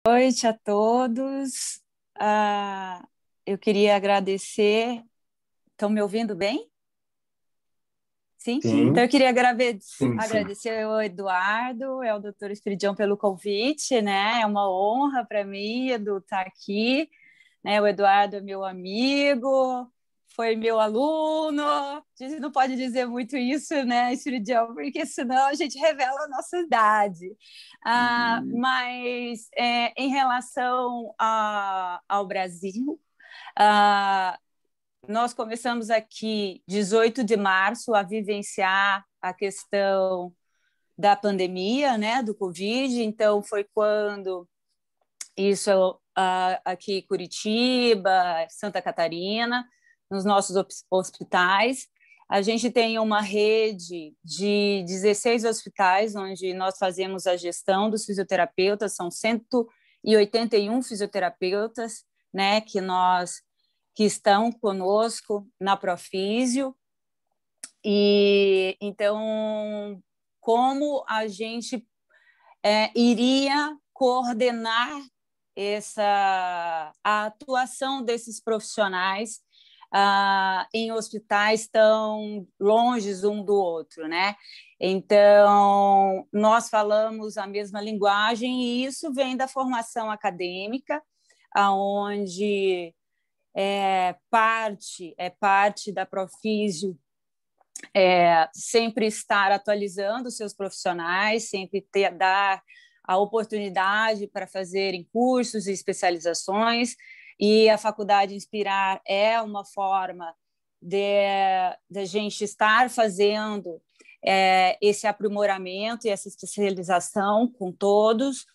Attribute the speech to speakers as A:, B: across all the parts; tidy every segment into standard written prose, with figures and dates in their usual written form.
A: Boa noite a todos. Eu queria agradecer. Estão me ouvindo bem? Sim? Então,
B: Sim,
A: eu queria
B: sim, sim.
A: agradecer ao Eduardo, ao doutor Esperidião pelo convite, né? É uma honra para mim, Edu, estar aqui. Né? O Eduardo é meu amigo, foi meu aluno. A gente não pode dizer muito isso, né, Esperidião, porque senão a gente revela a nossa idade. Mas em relação ao Brasil, ah, nós começamos aqui 18 de março a vivenciar a questão da pandemia, né, do Covid. Então foi quando isso aqui em Curitiba, Santa Catarina, nos nossos hospitais. A gente tem uma rede de 16 hospitais onde nós fazemos a gestão dos fisioterapeutas, são 181 fisioterapeutas, né, que estão conosco na Profísio. E então, como a gente iria coordenar a atuação desses profissionais em hospitais tão longe um do outro, né? Então, nós falamos a mesma linguagem e isso vem da formação acadêmica, aonde parte da Profísio sempre estar atualizando os seus profissionais, sempre dar a oportunidade para fazerem cursos e especializações, e a Faculdade Inspirar é uma forma de a gente estar fazendo esse aprimoramento e essa especialização com todos.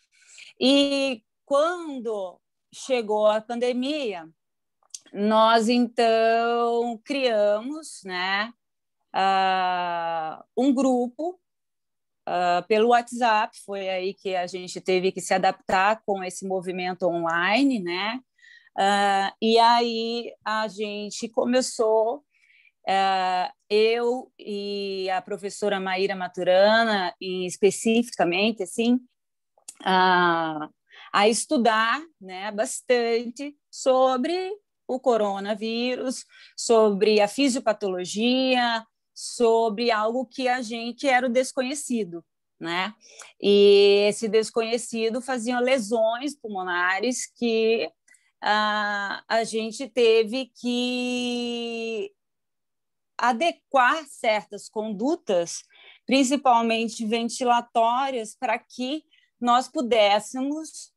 A: E quando chegou a pandemia, nós então criamos, né, um grupo pelo WhatsApp. Foi aí que a gente teve que se adaptar com esse movimento online, né? E aí a gente começou, eu e a professora Maíra Maturana, especificamente, assim, a, a estudar, né, bastante sobre o coronavírus, sobre a fisiopatologia, sobre algo que a gente era o desconhecido, né? E esse desconhecido fazia lesões pulmonares que a gente teve que adequar certas condutas, principalmente ventilatórias, para que nós pudéssemos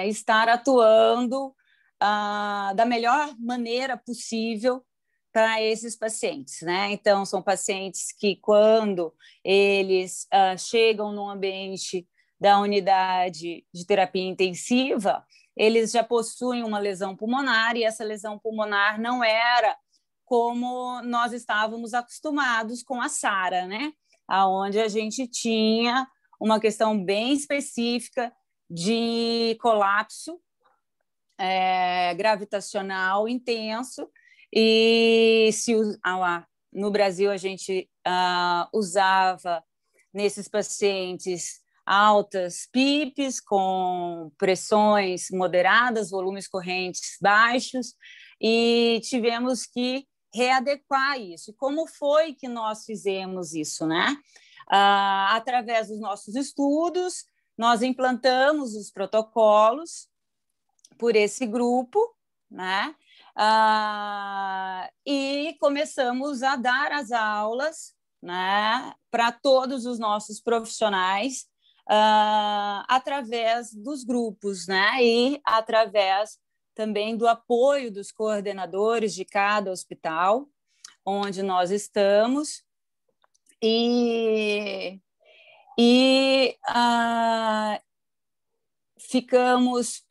A: estar atuando da melhor maneira possível para esses pacientes, né? Então, são pacientes que, quando eles chegam no ambiente da unidade de terapia intensiva, eles já possuem uma lesão pulmonar, e essa lesão pulmonar não era como nós estávamos acostumados com a SARA, né? Aonde a gente tinha uma questão bem específica de colapso gravitacional intenso. E no Brasil a gente usava nesses pacientes altas PIPs com pressões moderadas, volumes correntes baixos, e tivemos que readequar isso. E como foi que nós fizemos isso, né? Através dos nossos estudos, nós implantamos os protocolos por esse grupo, né? E começamos a dar as aulas, né, para todos os nossos profissionais através dos grupos, né? E através também do apoio dos coordenadores de cada hospital onde nós estamos. E ficamos,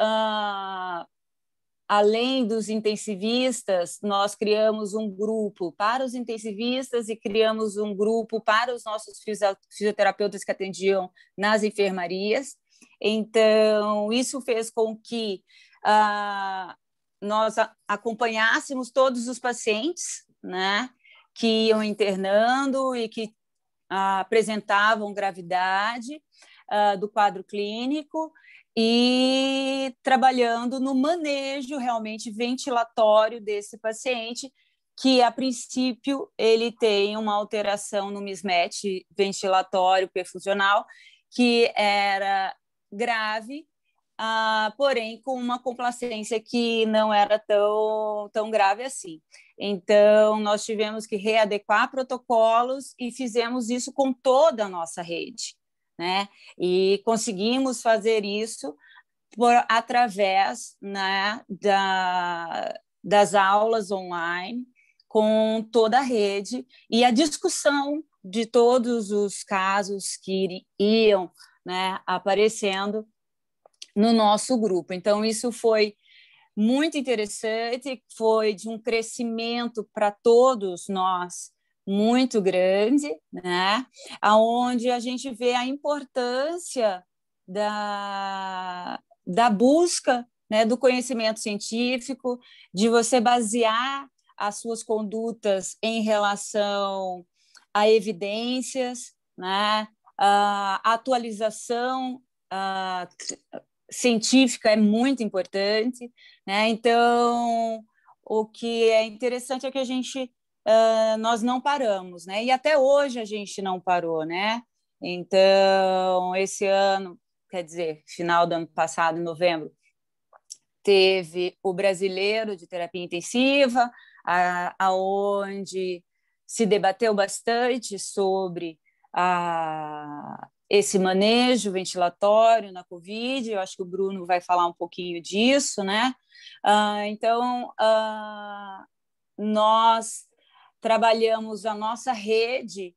A: além dos intensivistas, nós criamos um grupo para os intensivistas e criamos um grupo para os nossos fisioterapeutas que atendiam nas enfermarias. Então, isso fez com que nós acompanhássemos todos os pacientes, né, que iam internando e que apresentavam gravidade do quadro clínico, e trabalhando no manejo realmente ventilatório desse paciente, que, a princípio, ele tem uma alteração no mismatch ventilatório perfusional, que era grave, porém com uma complacência que não era tão grave assim. Então, nós tivemos que readequar protocolos e fizemos isso com toda a nossa rede, né? E conseguimos fazer isso através, né, das aulas online, com toda a rede, e a discussão de todos os casos que iam, né, aparecendo no nosso grupo. Então, isso foi muito interessante, foi de um crescimento para todos nós muito grande, né? Onde a gente vê a importância da busca, né, do conhecimento científico, de você basear as suas condutas em relação a evidências, né? A atualização científica é muito importante, né? Então, o que é interessante é que nós não paramos, né? E até hoje a gente não parou, né? Então, esse ano, quer dizer, final do ano passado, em novembro, teve o Brasileiro de Terapia Intensiva, aonde se debateu bastante sobre esse manejo ventilatório na Covid. Eu acho que o Bruno vai falar um pouquinho disso, né? Então, nós trabalhamos a nossa rede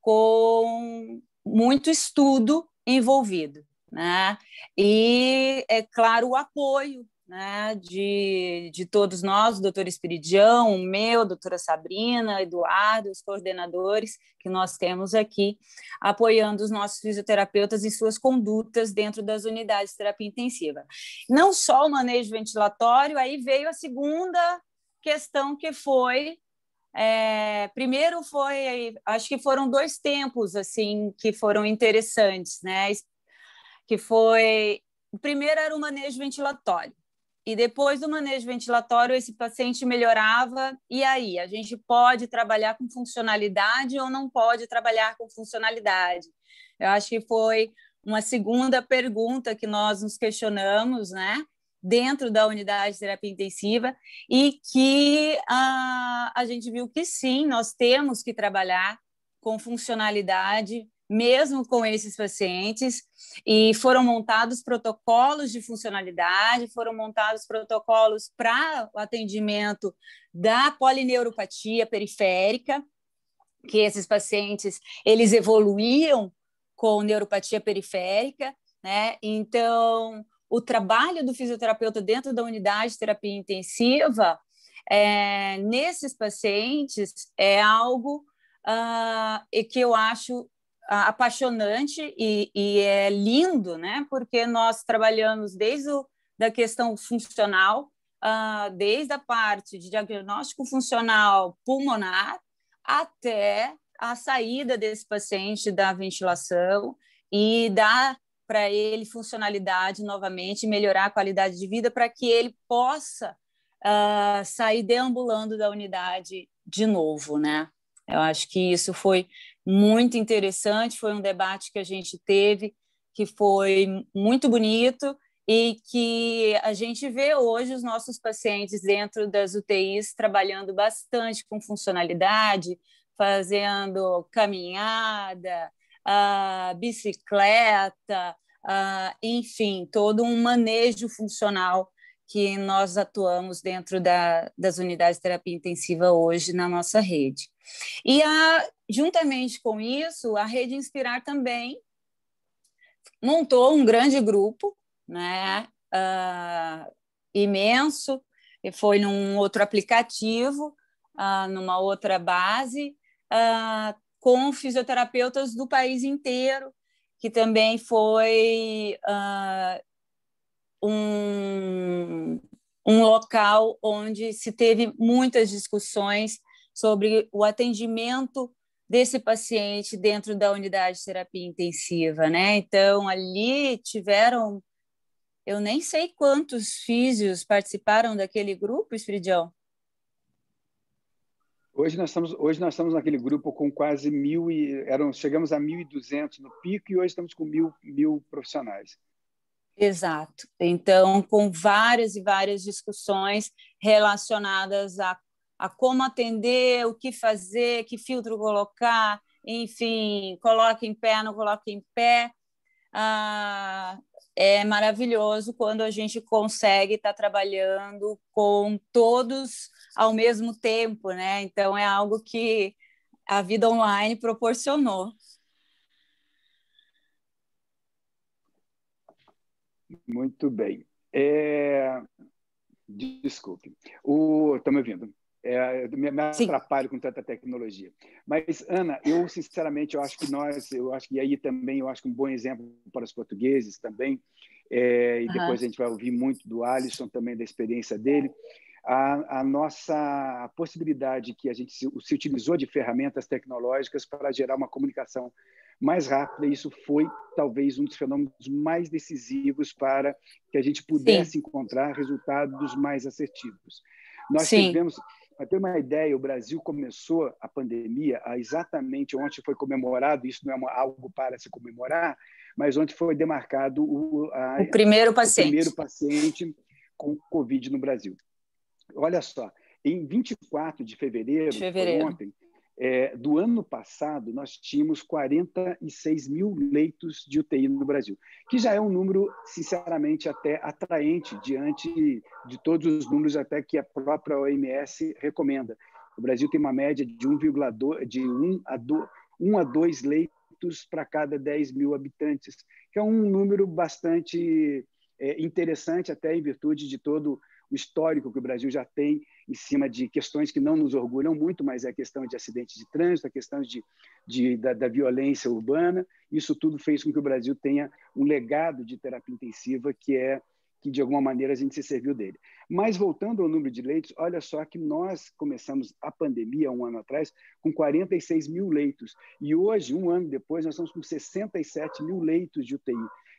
A: com muito estudo envolvido, né? E, é claro, o apoio, né, de todos nós, o doutor Espiridião, o meu, a doutora Sabrina, Eduardo, os coordenadores que nós temos aqui, apoiando os nossos fisioterapeutas em suas condutas dentro das unidades de terapia intensiva. Não só o manejo ventilatório, aí veio a segunda questão, que foi primeiro acho que foram dois tempos assim que foram interessantes, né? Que foi, o primeiro era o manejo ventilatório, e depois do manejo ventilatório esse paciente melhorava, e aí a gente pode trabalhar com funcionalidade ou não pode trabalhar com funcionalidade? Eu acho que foi uma segunda pergunta que nós nos questionamos, né, dentro da unidade de terapia intensiva, e que a gente viu que sim, nós temos que trabalhar com funcionalidade, mesmo com esses pacientes, e foram montados protocolos de funcionalidade, foram montados protocolos para o atendimento da polineuropatia periférica, que esses pacientes eles evoluíam com neuropatia periférica, né? Então, o trabalho do fisioterapeuta dentro da unidade de terapia intensiva, nesses pacientes, é algo que eu acho apaixonante e é lindo, né? Porque nós trabalhamos da questão funcional, desde a parte de diagnóstico funcional pulmonar até a saída desse paciente da ventilação e dar para ele funcionalidade novamente, melhorar a qualidade de vida para que ele possa sair deambulando da unidade de novo, né? Eu acho que isso foi muito interessante, foi um debate que a gente teve, que foi muito bonito, e que a gente vê hoje os nossos pacientes dentro das UTIs trabalhando bastante com funcionalidade, fazendo caminhada, bicicleta, enfim, todo um manejo funcional que nós atuamos dentro das unidades de terapia intensiva hoje na nossa rede. E, juntamente com isso, a Rede Inspirar também montou um grande grupo, né, imenso, e foi num outro aplicativo, numa outra base, com fisioterapeutas do país inteiro, que também foi um local onde se teve muitas discussões sobre o atendimento desse paciente dentro da unidade de terapia intensiva, né? Então, ali tiveram, eu nem sei quantos físios participaram daquele grupo, Espiridião.
B: Hoje nós estamos naquele grupo com quase chegamos a 1.200 no pico e hoje estamos com mil profissionais.
A: Exato. Então, com várias e várias discussões relacionadas a como atender, o que fazer, que filtro colocar, enfim, coloca em pé, não coloca em pé. É maravilhoso quando a gente consegue estar trabalhando com todos ao mesmo tempo, né? Então, é algo que a vida online proporcionou.
B: Muito bem. Desculpe. Estão me ouvindo? Me atrapalho com tanta tecnologia. Mas, Ana, eu sinceramente eu acho que e aí também eu acho que um bom exemplo para os portugueses também, e depois a gente vai ouvir muito do Alisson também, da experiência dele, a possibilidade que a gente se utilizou de ferramentas tecnológicas para gerar uma comunicação mais rápida. Isso foi talvez um dos fenômenos mais decisivos para que a gente pudesse encontrar resultados mais assertivos. Nós tivemos, para ter uma ideia, o Brasil começou a pandemia exatamente ontem foi comemorado, isso não é algo para se comemorar, mas ontem foi demarcado o primeiro paciente com Covid no Brasil. Olha só, em 24 de fevereiro. Foi ontem, do ano passado, nós tínhamos 46 mil leitos de UTI no Brasil, que já é um número, sinceramente, até atraente diante de todos os números até que a própria OMS recomenda. O Brasil tem uma média de 1 a 2 leitos para cada 10 mil habitantes, que é um número bastante interessante, até em virtude de todo o histórico que o Brasil já tem em cima de questões que não nos orgulham muito, mas é a questão de acidentes de trânsito, a questão da violência urbana. Isso tudo fez com que o Brasil tenha um legado de terapia intensiva que de alguma maneira a gente se serviu dele. Mas voltando ao número de leitos, olha só que nós começamos a pandemia um ano atrás com 46 mil leitos e hoje, um ano depois, nós estamos com 67 mil leitos de UTI.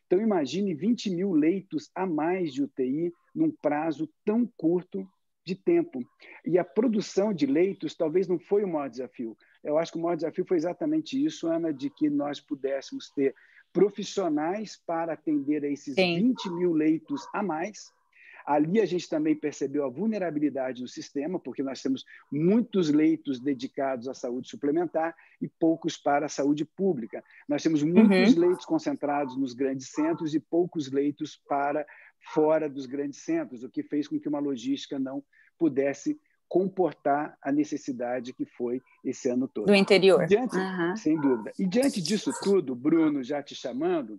B: Então, imagine 20 mil leitos a mais de UTI num prazo tão curto de tempo. E a produção de leitos talvez não foi o maior desafio. Eu acho que o maior desafio foi exatamente isso, Ana, de que nós pudéssemos ter profissionais para atender a esses 20 mil leitos a mais. Ali a gente também percebeu a vulnerabilidade do sistema, porque nós temos muitos leitos dedicados à saúde suplementar e poucos para a saúde pública. Nós temos muitos leitos concentrados nos grandes centros e poucos leitos para fora dos grandes centros, o que fez com que uma logística não pudesse comportar a necessidade que foi esse ano todo.
A: Do interior.
B: Sem dúvida. E diante disso tudo, Bruno, já te chamando,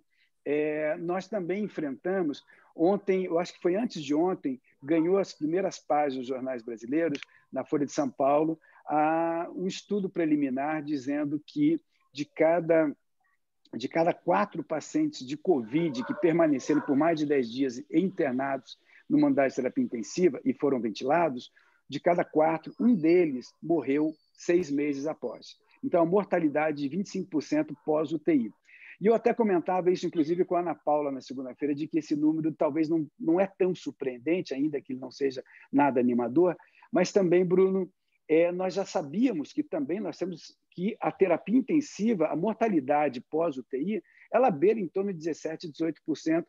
B: nós também enfrentamos, ontem, eu acho que foi antes de ontem, ganhou as primeiras páginas dos jornais brasileiros, na Folha de São Paulo, um estudo preliminar dizendo que de cada 4 pacientes de Covid que permaneceram por mais de 10 dias internados numa unidade de terapia intensiva e foram ventilados, de cada 4, um deles morreu 6 meses após. Então, a mortalidade de 25% pós-UTI. E eu até comentava isso, inclusive, com a Ana Paula na segunda-feira, de que esse número talvez não é tão surpreendente, ainda que ele não seja nada animador, mas também, Bruno, nós já sabíamos que também nós temos que a terapia intensiva, a mortalidade pós-UTI, ela beira em torno de 17%, 18%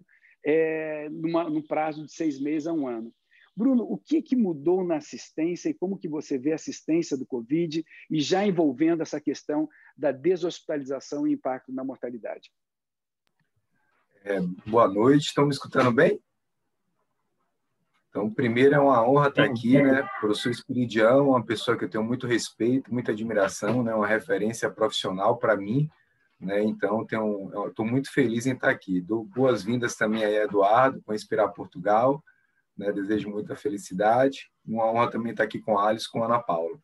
B: num prazo de 6 meses a 1 ano. Bruno, o que mudou na assistência e como que você vê a assistência do Covid e já envolvendo essa questão da deshospitalização e impacto na mortalidade?
C: Boa noite, estão me escutando bem? Então, primeiro é uma honra estar aqui, né? Professor Espiridião, uma pessoa que eu tenho muito respeito, muita admiração, né? Uma referência profissional para mim, né? Então, eu estou muito feliz em estar aqui. Dou boas-vindas também a Eduardo, com Inspirar Portugal, né? Desejo muita felicidade. Uma honra também estar aqui com a Alice, com a Ana Paula.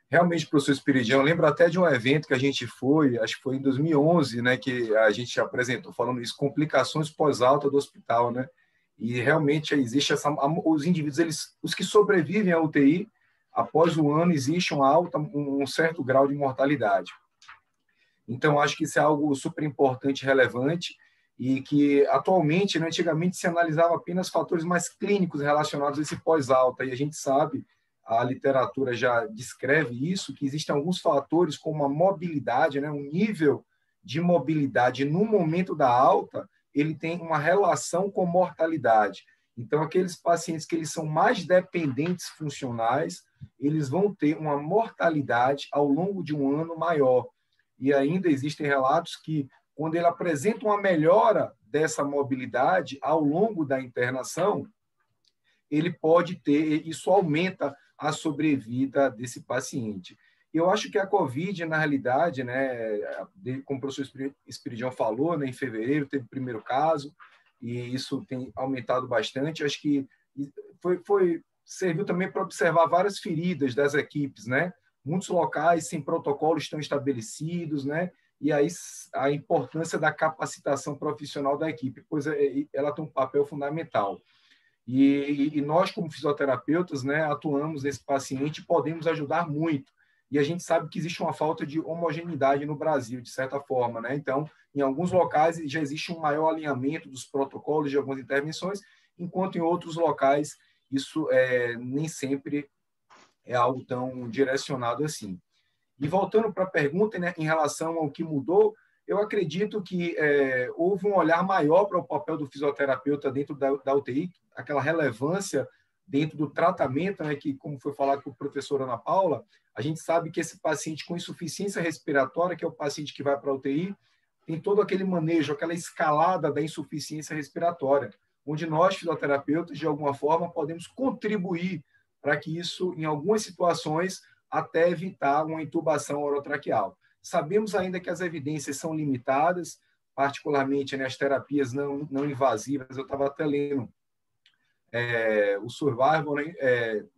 C: Realmente, professor Espiridião, lembro até de um evento que a gente foi, acho que foi em 2011, né? Que a gente apresentou, falando isso, complicações pós-alta do hospital, né? E realmente existe os indivíduos, os que sobrevivem à UTI, após o ano existe um certo grau de mortalidade. Então, acho que isso é algo super importante, relevante, e que atualmente, né, antigamente se analisava apenas fatores mais clínicos relacionados a esse pós-alta, e a gente sabe, a literatura já descreve isso, que existem alguns fatores como a mobilidade, né, um nível de mobilidade no momento da alta, ele tem uma relação com mortalidade. Então, aqueles pacientes que eles são mais dependentes funcionais, eles vão ter uma mortalidade ao longo de um ano maior. E ainda existem relatos que, quando ele apresenta uma melhora dessa mobilidade ao longo da internação, ele pode ter, isso aumenta a sobrevida desse paciente. Eu acho que a COVID, na realidade, né, como o professor Espiridião falou, né, em fevereiro teve o primeiro caso, e isso tem aumentado bastante. Acho que serviu também para observar várias feridas das equipes, né? Muitos locais sem protocolo estão estabelecidos, né? E aí a importância da capacitação profissional da equipe, pois ela tem um papel fundamental. E nós, como fisioterapeutas, né, atuamos nesse paciente e podemos ajudar muito. E a gente sabe que existe uma falta de homogeneidade no Brasil, de certa forma, né? Então, em alguns locais já existe um maior alinhamento dos protocolos de algumas intervenções, enquanto em outros locais isso nem sempre é algo tão direcionado assim. E voltando para a pergunta, né, em relação ao que mudou, eu acredito que houve um olhar maior para o papel do fisioterapeuta dentro da UTI, aquela relevância dentro do tratamento, né, que, como foi falado com a professora Ana Paula, a gente sabe que esse paciente com insuficiência respiratória, que é o paciente que vai para a UTI, tem todo aquele manejo, aquela escalada da insuficiência respiratória, onde nós, fisioterapeutas, de alguma forma, podemos contribuir para que isso, em algumas situações, até evitar uma intubação orotraqueal. Sabemos ainda que as evidências são limitadas, particularmente nas terapias não invasivas. Eu estava até lendo o Survival, né,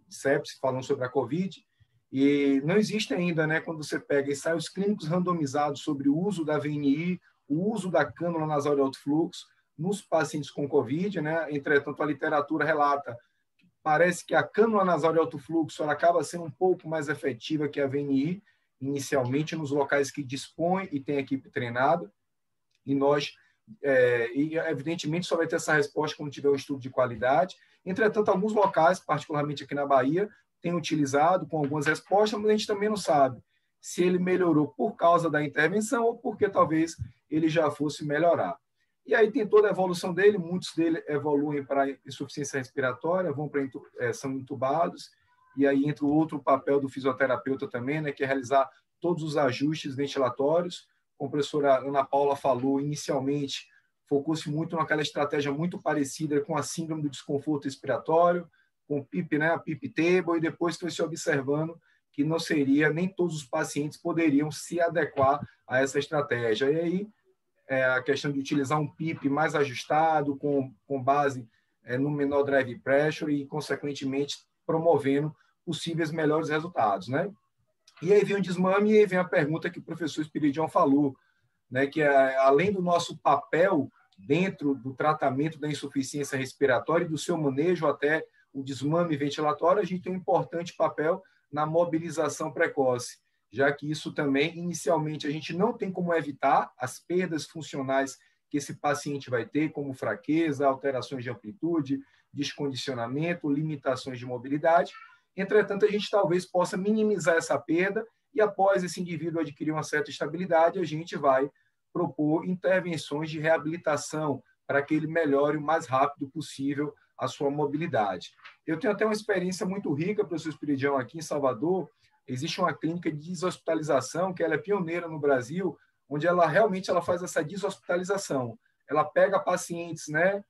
C: sepsis, falando sobre a COVID, e não existe ainda, né, quando você pega ensaios clínicos randomizados sobre o uso da VNI, o uso da cânula nasal de alto fluxo nos pacientes com COVID, né? Entretanto, a literatura relata que parece que a cânula nasal de alto fluxo ela acaba sendo um pouco mais efetiva que a VNI, inicialmente nos locais que dispõe e tem equipe treinada, e nós, evidentemente, só vai ter essa resposta quando tiver um estudo de qualidade. Entretanto, alguns locais, particularmente aqui na Bahia, têm utilizado com algumas respostas, mas a gente também não sabe se ele melhorou por causa da intervenção ou porque talvez ele já fosse melhorar. E aí tem toda a evolução dele, muitos dele evoluem para insuficiência respiratória, são intubados, e aí entra o outro papel do fisioterapeuta também, né, que é realizar todos os ajustes ventilatórios. Como a professora Ana Paula falou, inicialmente focou-se muito naquela estratégia muito parecida com a síndrome do desconforto respiratório, com o PIP, né, a PIP table, e depois foi se observando que não seria, nem todos os pacientes poderiam se adequar a essa estratégia. E aí a questão de utilizar um PIP mais ajustado, com base no menor drive pressure e, consequentemente, promovendo possíveis melhores resultados, né? E aí vem o desmame e aí vem a pergunta que o professor Espiridião falou, né, que além do nosso papel dentro do tratamento da insuficiência respiratória e do seu manejo até o desmame ventilatório, a gente tem um importante papel na mobilização precoce, já que isso também, inicialmente, a gente não tem como evitar as perdas funcionais que esse paciente vai ter, como fraqueza, alterações de amplitude, descondicionamento, limitações de mobilidade. Entretanto, a gente talvez possa minimizar essa perda e, após esse indivíduo adquirir uma certa estabilidade, a gente vai propor intervenções de reabilitação para que ele melhore o mais rápido possível a sua mobilidade. Eu tenho até uma experiência muito rica, professor Espiridião, aqui em Salvador. Existe uma clínica de deshospitalização que ela é pioneira no Brasil, onde ela realmente faz essa deshospitalização. Ela pega pacientes, né,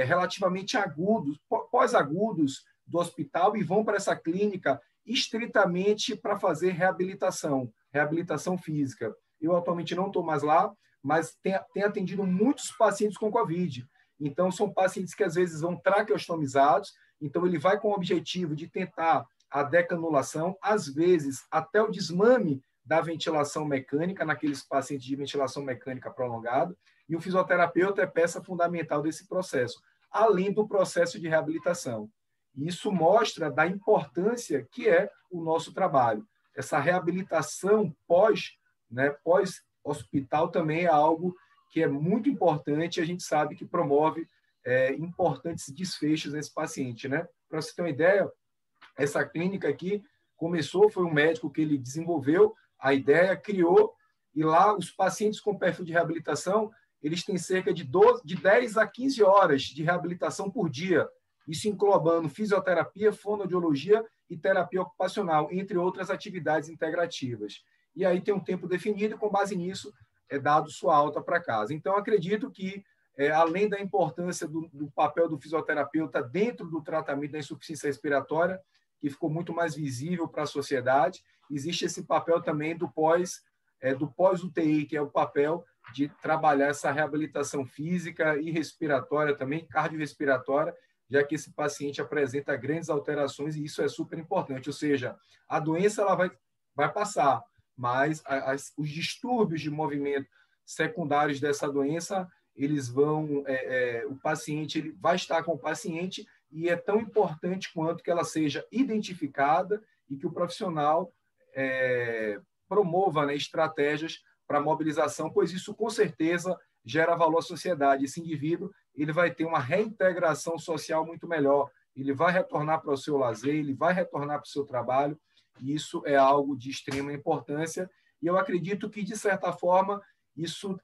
C: relativamente agudos, pós-agudos do hospital, e vão para essa clínica estritamente para fazer reabilitação física. Eu atualmente não estou mais lá, mas tenho atendido muitos pacientes com COVID. Então, são pacientes que às vezes vão traqueostomizados, então ele vai com o objetivo de tentar a decanulação, às vezes até o desmame da ventilação mecânica, naqueles pacientes de ventilação mecânica prolongada, e o fisioterapeuta é peça fundamental desse processo, além do processo de reabilitação. E isso mostra da importância que é o nosso trabalho. Essa reabilitação né, pós-hospital também é algo que é muito importante, a gente sabe que promove importantes desfechos nesse paciente, né? Para você ter uma ideia, essa clínica aqui foi um médico que ele desenvolveu a ideia, criou, e lá os pacientes com perfil de reabilitação, eles têm cerca de 10 a 15 horas de reabilitação por dia, isso englobando fisioterapia, fonoaudiologia e terapia ocupacional, entre outras atividades integrativas. E aí tem um tempo definido e, com base nisso, é dado sua alta para casa. Então, acredito que, além da importância do papel do fisioterapeuta dentro do tratamento da insuficiência respiratória, que ficou muito mais visível para a sociedade, existe esse papel também do pós-UTI, que é o papel de trabalhar essa reabilitação física e respiratória também, cardiorrespiratória, já que esse paciente apresenta grandes alterações e isso é super importante. Ou seja, a doença ela vai passar, mas os distúrbios de movimento secundários dessa doença, eles vão, o paciente ele vai estar com o paciente e é tão importante quanto que ela seja identificada e que o profissional promova, né, estratégias para mobilização, pois isso com certeza gera valor à sociedade. Esse indivíduo ele vai ter uma reintegração social muito melhor, ele vai retornar para o seu lazer, ele vai retornar para o seu trabalho, e isso é algo de extrema importância, e eu acredito que, de certa forma, isso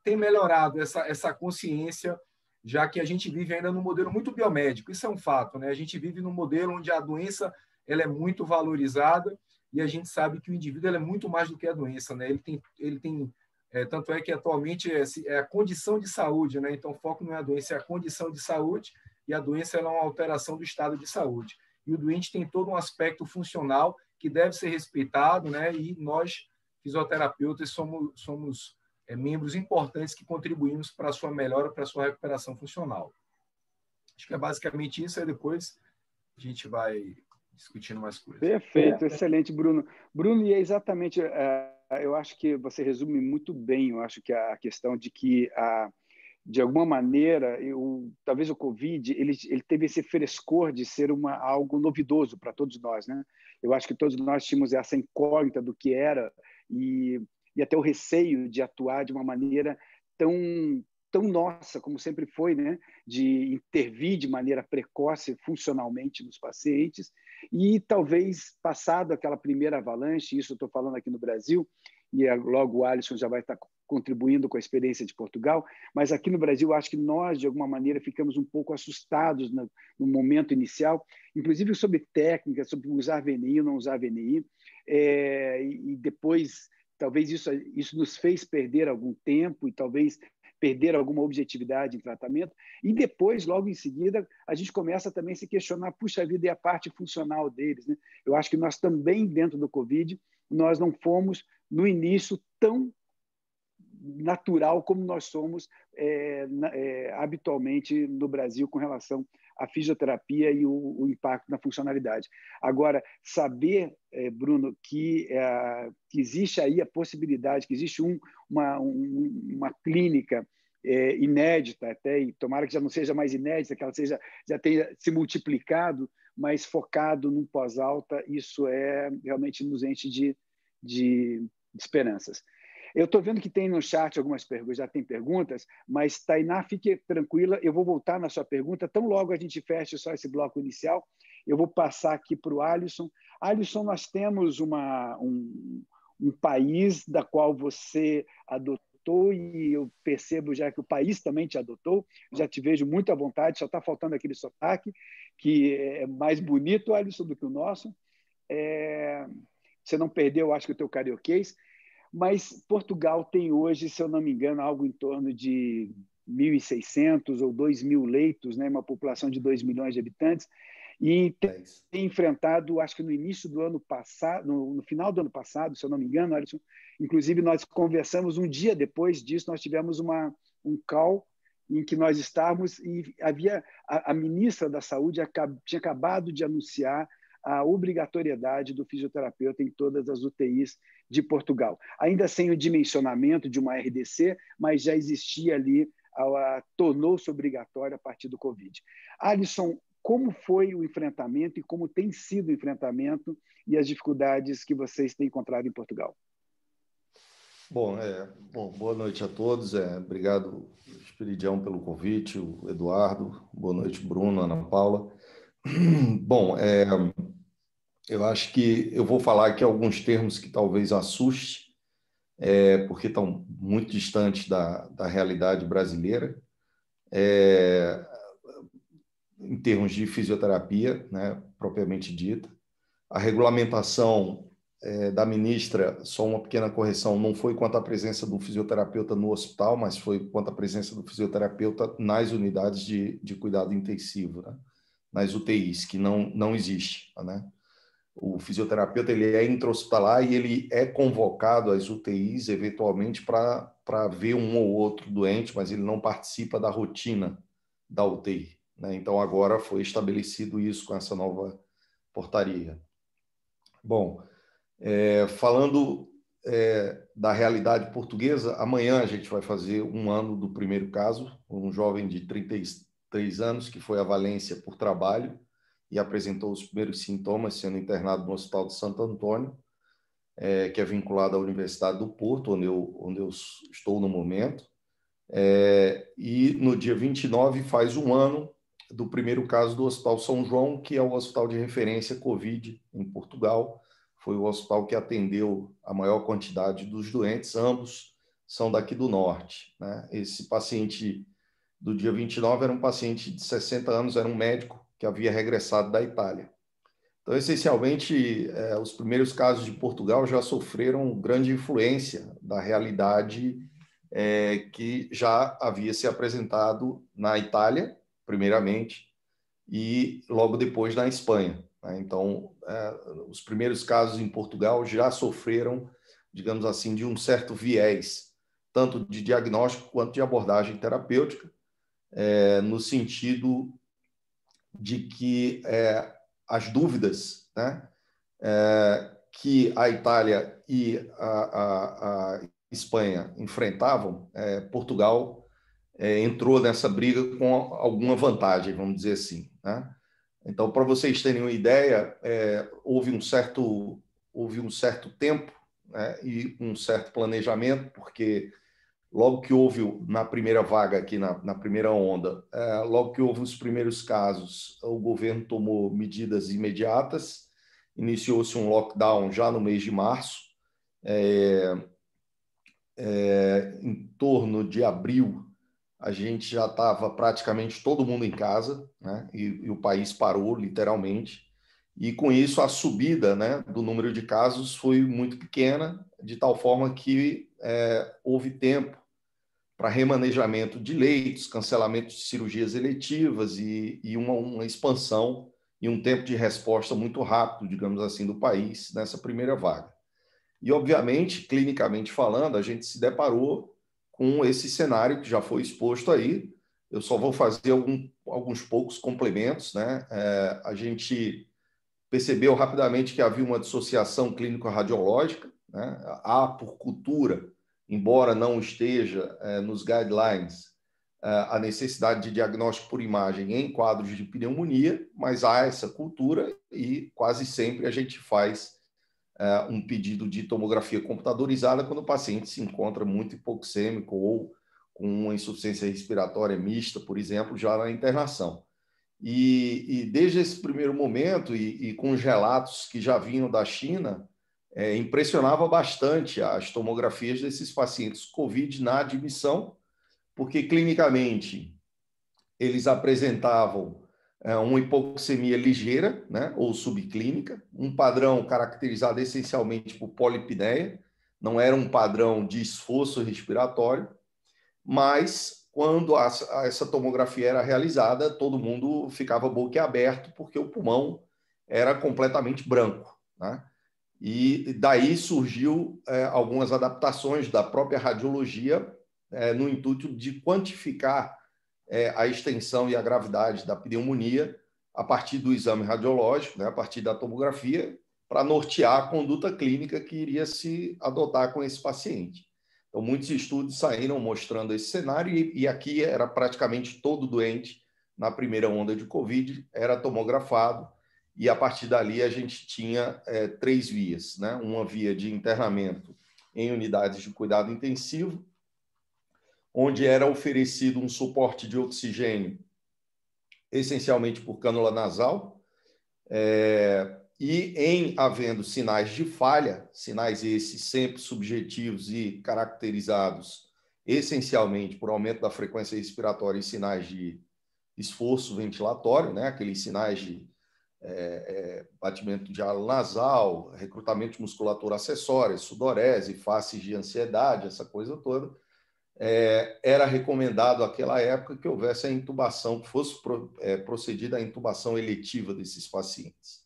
C: tem melhorado essa consciência, já que a gente vive ainda num modelo muito biomédico, isso é um fato, né? A gente vive num modelo onde a doença ela é muito valorizada, e a gente sabe que o indivíduo ele é muito mais do que a doença, né? Ele tem tanto é que atualmente é a condição de saúde, né? Então o foco não é a doença, é a condição de saúde, e a doença ela é uma alteração do estado de saúde. E o doente tem todo um aspecto funcional que deve ser respeitado, né? E nós, fisioterapeutas, somos membros importantes que contribuímos para a sua melhora, para a sua recuperação funcional. Acho que é basicamente isso, aí depois a gente vai discutindo mais coisas.
B: Perfeito, excelente, Bruno. Bruno, e é exatamente, eu acho que você resume muito bem, eu acho que a questão de que, de alguma maneira, talvez o Covid ele teve esse frescor de ser algo novidoso para todos nós, né? Eu acho que todos nós tínhamos essa incógnita do que era e até o receio de atuar de uma maneira tão nossa, como sempre foi, né? De intervir de maneira precoce, funcionalmente nos pacientes, e talvez, passado aquela primeira avalanche, isso eu estou falando aqui no Brasil, e logo o Alisson já vai estar contribuindo com a experiência de Portugal, mas aqui no Brasil acho que nós, de alguma maneira, ficamos um pouco assustados no momento inicial, inclusive sobre técnicas, sobre usar VNI ou não usar VNI, e depois talvez isso nos fez perder algum tempo e talvez perder alguma objetividade em tratamento, e depois, logo em seguida, a gente começa também a se questionar, puxa vida, e a parte funcional deles, né? Eu acho que nós também, dentro do Covid, nós não fomos, no início, tão natural como nós somos habitualmente no Brasil com relação à fisioterapia e o impacto na funcionalidade. Agora, saber, Bruno, que existe aí a possibilidade, que existe uma clínica inédita até, e tomara que já não seja mais inédita, que ela já tenha se multiplicado, mas focado num pós-alta, isso realmente nos enche de esperanças. Eu estou vendo que tem no chat algumas perguntas, já tem perguntas, mas, Tainá, fique tranquila, eu vou voltar na sua pergunta, tão logo a gente feche só esse bloco inicial, eu vou passar aqui para o Alisson. Alisson, nós temos um país da qual você adotou, e eu percebo já que o país também te adotou, já te vejo muito à vontade, só está faltando aquele sotaque, que é mais bonito, Alisson, do que o nosso. Você não perdeu, acho que, o teu carioquês, mas Portugal tem hoje, se eu não me engano, algo em torno de 1.600 ou 2.000 leitos, né? Uma população de 2 milhões de habitantes, e tem enfrentado, acho que no início do ano passado, no final do ano passado, se eu não me engano, Alisson, inclusive nós conversamos um dia depois disso, nós tivemos um call em que nós estávamos e havia a ministra da Saúde tinha acabado de anunciar a obrigatoriedade do fisioterapeuta em todas as UTIs de Portugal. Ainda sem o dimensionamento de uma RDC, mas já existia ali, tornou-se obrigatório a partir do Covid. Alisson, como foi o enfrentamento e como tem sido o enfrentamento e as dificuldades que vocês têm encontrado em Portugal.
D: Bom, boa noite a todos. Obrigado, Esperidião, pelo convite, o Eduardo. Boa noite, Bruno, Ana Paula. Bom, eu acho que eu vou falar aqui alguns termos que talvez assuste, porque estão muito distantes da realidade brasileira, em termos de fisioterapia, né, propriamente dita. A regulamentação da ministra, só uma pequena correção, não foi quanto à presença do fisioterapeuta no hospital, mas foi quanto à presença do fisioterapeuta nas unidades de cuidado intensivo, né? Nas UTIs, que não existe, né? O fisioterapeuta ele é intra-hospitalar e ele é convocado às UTIs, eventualmente, para ver um ou outro doente, mas ele não participa da rotina da UTI, né? Então, agora foi estabelecido isso com essa nova portaria. Bom, falando da realidade portuguesa, amanhã a gente vai fazer um ano do primeiro caso, um jovem de 33 anos que foi à Valência por trabalho e apresentou os primeiros sintomas, sendo internado no Hospital de Santo Antônio, que é vinculado à Universidade do Porto, onde eu estou no momento. E no dia 29 faz um ano do primeiro caso do Hospital São João, que é o hospital de referência Covid em Portugal. Foi o hospital que atendeu a maior quantidade dos doentes, ambos são daqui do norte, né? Esse paciente do dia 29 era um paciente de 60 anos, era um médico que havia regressado da Itália. Então, essencialmente, os primeiros casos de Portugal já sofreram grande influência da realidade que já havia se apresentado na Itália, primeiramente, e logo depois na Espanha. Então, os primeiros casos em Portugal já sofreram, digamos assim, de um certo viés, tanto de diagnóstico quanto de abordagem terapêutica, no sentido de que as dúvidas, né, que a Itália e a Espanha enfrentavam, Portugal entrou nessa briga com alguma vantagem, vamos dizer assim, né? Então, para vocês terem uma ideia, houve um certo tempo, né, e um certo planejamento, porque logo que houve, na primeira vaga aqui, na primeira onda, logo que houve os primeiros casos, o governo tomou medidas imediatas, iniciou-se um lockdown já no mês de março, em torno de abril, a gente já estava praticamente todo mundo em casa, né? E o país parou, literalmente. E, com isso, a subida, né, do número de casos foi muito pequena, de tal forma que houve tempo para remanejamento de leitos, cancelamento de cirurgias eletivas e uma expansão e um tempo de resposta muito rápido, digamos assim, do país nessa primeira vaga. E, obviamente, clinicamente falando, a gente se deparou com esse cenário que já foi exposto aí. Eu só vou fazer alguns poucos complementos, né? A gente percebeu rapidamente que havia uma dissociação clínico-radiológica, né? Há, por cultura, embora não esteja nos guidelines, a necessidade de diagnóstico por imagem em quadros de pneumonia, mas há essa cultura e quase sempre a gente faz um pedido de tomografia computadorizada quando o paciente se encontra muito hipoxêmico ou com uma insuficiência respiratória mista, por exemplo, já na internação. E desde esse primeiro momento, e com os relatos que já vinham da China, impressionava bastante as tomografias desses pacientes COVID na admissão, porque clinicamente eles apresentavam uma hipoxemia ligeira, né, ou subclínica, um padrão caracterizado essencialmente por polipneia, não era um padrão de esforço respiratório, mas quando essa tomografia era realizada, todo mundo ficava boquiaberto, porque o pulmão era completamente branco, né? E daí surgiu algumas adaptações da própria radiologia no intuito de quantificar a extensão e a gravidade da pneumonia a partir do exame radiológico, né, a partir da tomografia, para nortear a conduta clínica que iria se adotar com esse paciente. Então, muitos estudos saíram mostrando esse cenário e aqui era praticamente todo doente na primeira onda de Covid, era tomografado, e a partir dali a gente tinha 3 vias, né? Uma via de internamento em unidades de cuidado intensivo, onde era oferecido um suporte de oxigênio, essencialmente por cânula nasal, e em havendo sinais de falha, sinais esses sempre subjetivos e caracterizados essencialmente por aumento da frequência respiratória e sinais de esforço ventilatório, né? Aqueles sinais de batimento de halo nasal, recrutamento de musculatura acessória, sudorese, faces de ansiedade, essa coisa toda, era recomendado naquela época que houvesse a intubação, que fosse procedida a intubação eletiva desses pacientes.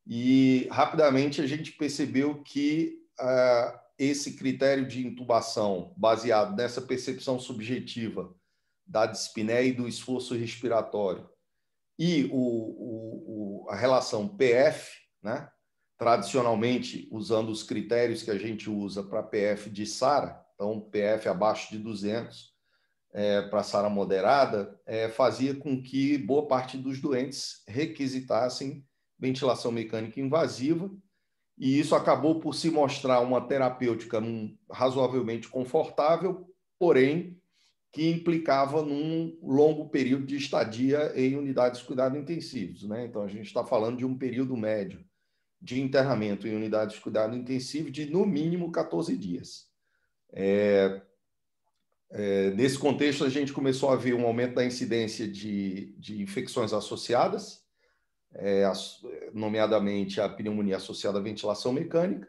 D: E rapidamente a gente percebeu que esse critério de intubação, baseado nessa percepção subjetiva da dispneia e do esforço respiratório, e a relação PF, né? Tradicionalmente usando os critérios que a gente usa para PF de SARA, então PF abaixo de 200 para SARA moderada, fazia com que boa parte dos doentes requisitassem ventilação mecânica invasiva, e isso acabou por se mostrar uma terapêutica razoavelmente confortável, porém que implicava num longo período de estadia em unidades de cuidados intensivos, né? Então, a gente está falando de um período médio de internamento em unidades de cuidado intensivo de, no mínimo, 14 dias. Nesse contexto, a gente começou a ver um aumento da incidência de infecções associadas, nomeadamente a pneumonia associada à ventilação mecânica,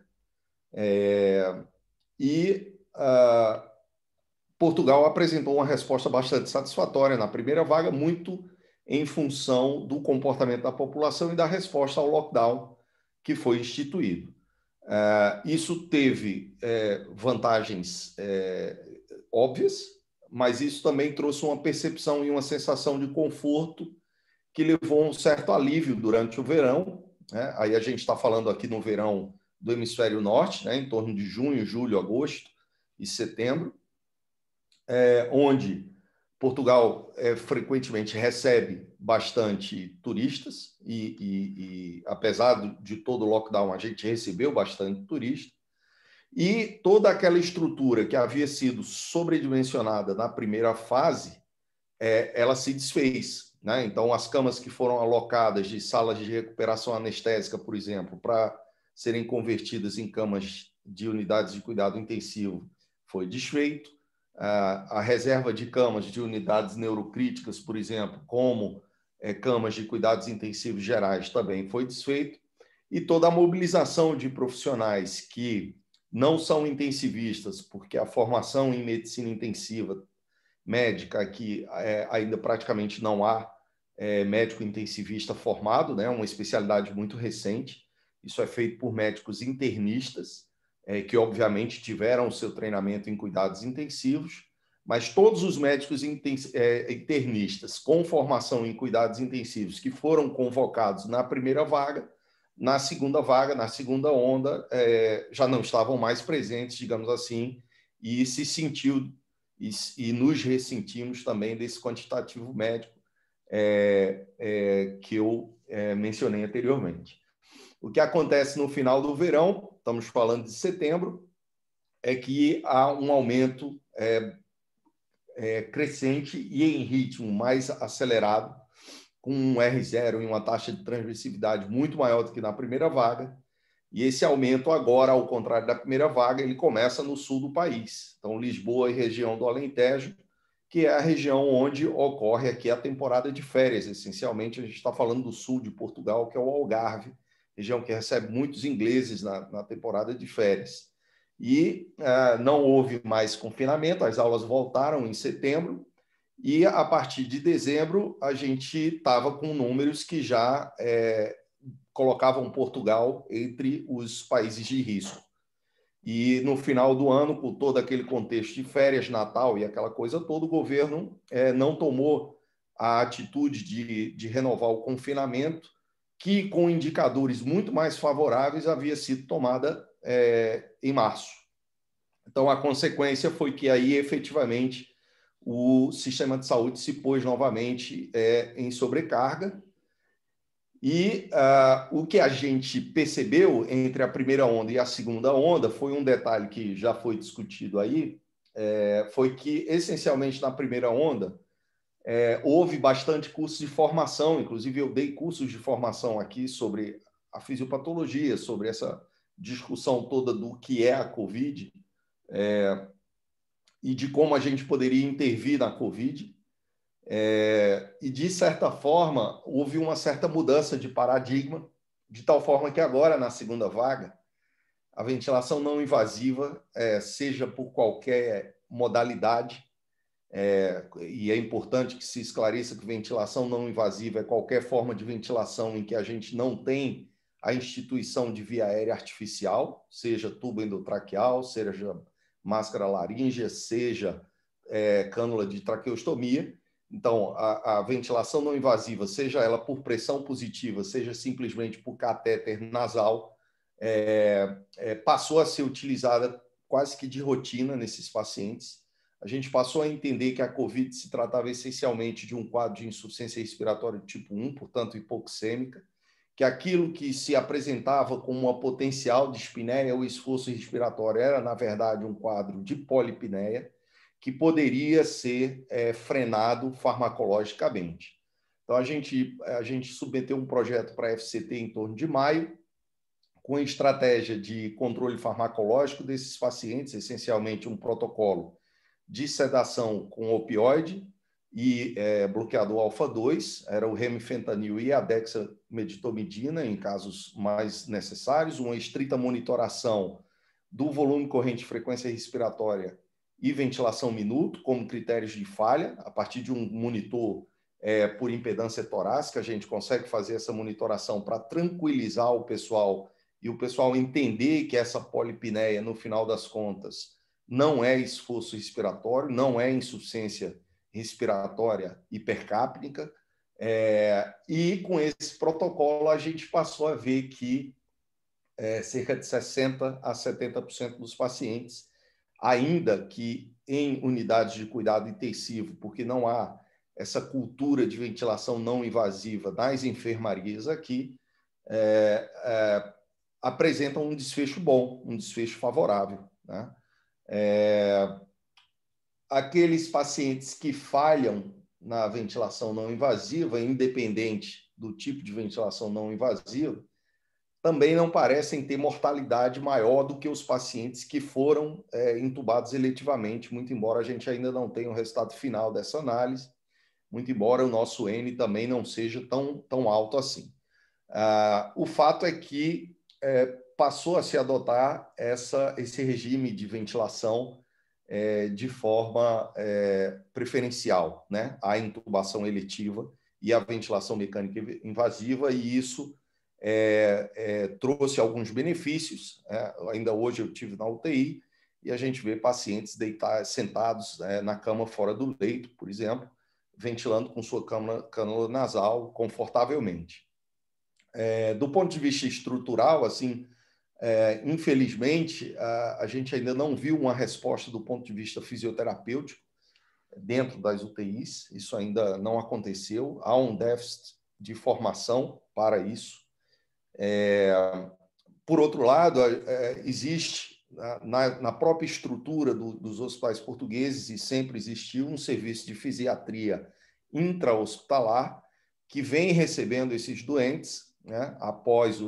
D: Portugal apresentou uma resposta bastante satisfatória na primeira vaga, muito em função do comportamento da população e da resposta ao lockdown que foi instituído. Isso teve vantagens óbvias, mas isso também trouxe uma percepção e uma sensação de conforto que levou a um certo alívio durante o verão, né? Aí a gente está falando aqui no verão do hemisfério norte, né? Em torno de junho, julho, agosto e setembro, onde Portugal frequentemente recebe bastante turistas e apesar de todo o lockdown, a gente recebeu bastante turista, e toda aquela estrutura que havia sido sobredimensionada na primeira fase, ela se desfez, né? Então, as camas que foram alocadas de salas de recuperação anestésica, por exemplo, para serem convertidas em camas de unidades de cuidado intensivo, foi desfeito. A reserva de camas de unidades neurocríticas, por exemplo, como camas de cuidados intensivos gerais, também foi desfeito. E toda a mobilização de profissionais que não são intensivistas, porque a formação em medicina intensiva médica aqui ainda praticamente não há médico intensivista formado, né? Uma especialidade muito recente. Isso é feito por médicos internistas, que obviamente tiveram o seu treinamento em cuidados intensivos, mas todos os médicos internistas com formação em cuidados intensivos que foram convocados na primeira vaga, na segunda onda, já não estavam mais presentes, digamos assim, e se sentiu, e nos ressentimos também desse quantitativo médico que eu mencionei anteriormente. O que acontece no final do verão, estamos falando de setembro, é que há um aumento crescente e em ritmo mais acelerado, com um R0 e uma taxa de transmissividade muito maior do que na primeira vaga. E esse aumento agora, ao contrário da primeira vaga, ele começa no sul do país. Então, Lisboa e região do Alentejo, que é a região onde ocorre aqui a temporada de férias. Essencialmente, a gente está falando do sul de Portugal, que é o Algarve, região que recebe muitos ingleses na temporada de férias. E não houve mais confinamento, as aulas voltaram em setembro, e a partir de dezembro a gente estava com números que já colocavam Portugal entre os países de risco. E no final do ano, com todo aquele contexto de férias, Natal e aquela coisa toda, o governo não tomou a atitude de renovar o confinamento, que com indicadores muito mais favoráveis havia sido tomada em março. Então, a consequência foi que aí, efetivamente, o sistema de saúde se pôs novamente em sobrecarga. E o que a gente percebeu entre a primeira onda e a segunda onda foi um detalhe que já foi discutido aí, foi que, essencialmente, na primeira onda, houve bastante curso de formação, inclusive eu dei cursos de formação aqui sobre a fisiopatologia, sobre essa discussão toda do que é a COVID e de como a gente poderia intervir na COVID. E, de certa forma, houve uma certa mudança de paradigma, de tal forma que agora, na segunda vaga, a ventilação não invasiva, seja por qualquer modalidade, e é importante que se esclareça que ventilação não invasiva é qualquer forma de ventilação em que a gente não tem a instituição de via aérea artificial, seja tubo endotraqueal, seja máscara laríngea, seja cânula de traqueostomia. Então, a ventilação não invasiva, seja ela por pressão positiva, seja simplesmente por catéter nasal, passou a ser utilizada quase que de rotina nesses pacientes. A gente passou a entender que a COVID se tratava essencialmente de um quadro de insuficiência respiratória tipo 1, portanto hipoxêmica, que aquilo que se apresentava como uma potencial dispneia ou esforço respiratório era, na verdade, um quadro de polipneia, que poderia ser frenado farmacologicamente. Então, a gente submeteu um projeto para a FCT em torno de maio, com estratégia de controle farmacológico desses pacientes, essencialmente um protocolo de sedação com opioide e bloqueador alfa-2, era o remifentanil e a dexameditomidina, em casos mais necessários, uma estrita monitoração do volume corrente e frequência respiratória e ventilação minuto, como critérios de falha. A partir de um monitor por impedância torácica, a gente consegue fazer essa monitoração para tranquilizar o pessoal e o pessoal entender que essa polipneia, no final das contas, não é esforço respiratório, não é insuficiência respiratória hipercápnica. E com esse protocolo, a gente passou a ver que cerca de 60% a 70% dos pacientes, ainda que em unidades de cuidado intensivo, porque não há essa cultura de ventilação não invasiva nas enfermarias aqui, apresentam um desfecho bom, um desfecho favorável, né? Aqueles pacientes que falham na ventilação não invasiva, independente do tipo de ventilação não invasiva, também não parecem ter mortalidade maior do que os pacientes que foram intubados eletivamente, muito embora a gente ainda não tenha o resultado final dessa análise, muito embora o nosso N também não seja tão alto assim. O fato é que passou a se adotar esse regime de ventilação de forma preferencial, né? A intubação eletiva e a ventilação mecânica invasiva, e isso trouxe alguns benefícios. Ainda hoje eu tive na UTI e a gente vê pacientes sentados na cama fora do leito, por exemplo, ventilando com sua cânula nasal confortavelmente. Do ponto de vista estrutural, assim, infelizmente, a gente ainda não viu uma resposta do ponto de vista fisioterapêutico dentro das UTIs, isso ainda não aconteceu, há um déficit de formação para isso. Por outro lado, existe na própria estrutura dos hospitais portugueses, e sempre existiu, um serviço de fisiatria intra-hospitalar que vem recebendo esses doentes, né, após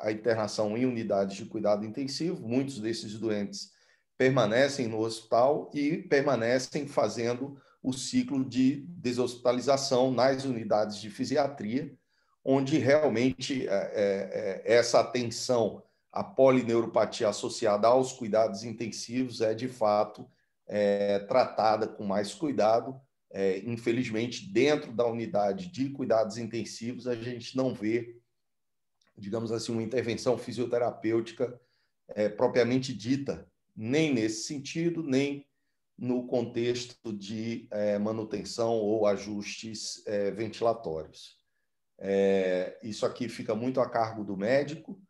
D: a internação em unidades de cuidado intensivo. Muitos desses doentes permanecem no hospital e permanecem fazendo o ciclo de deshospitalização nas unidades de fisiatria, onde realmente essa atenção à polineuropatia associada aos cuidados intensivos de fato, tratada com mais cuidado. Infelizmente, dentro da unidade de cuidados intensivos, a gente não vê, digamos assim, uma intervenção fisioterapêutica propriamente dita, nem nesse sentido, nem no contexto de manutenção ou ajustes ventilatórios. Isso aqui fica muito a cargo do médico,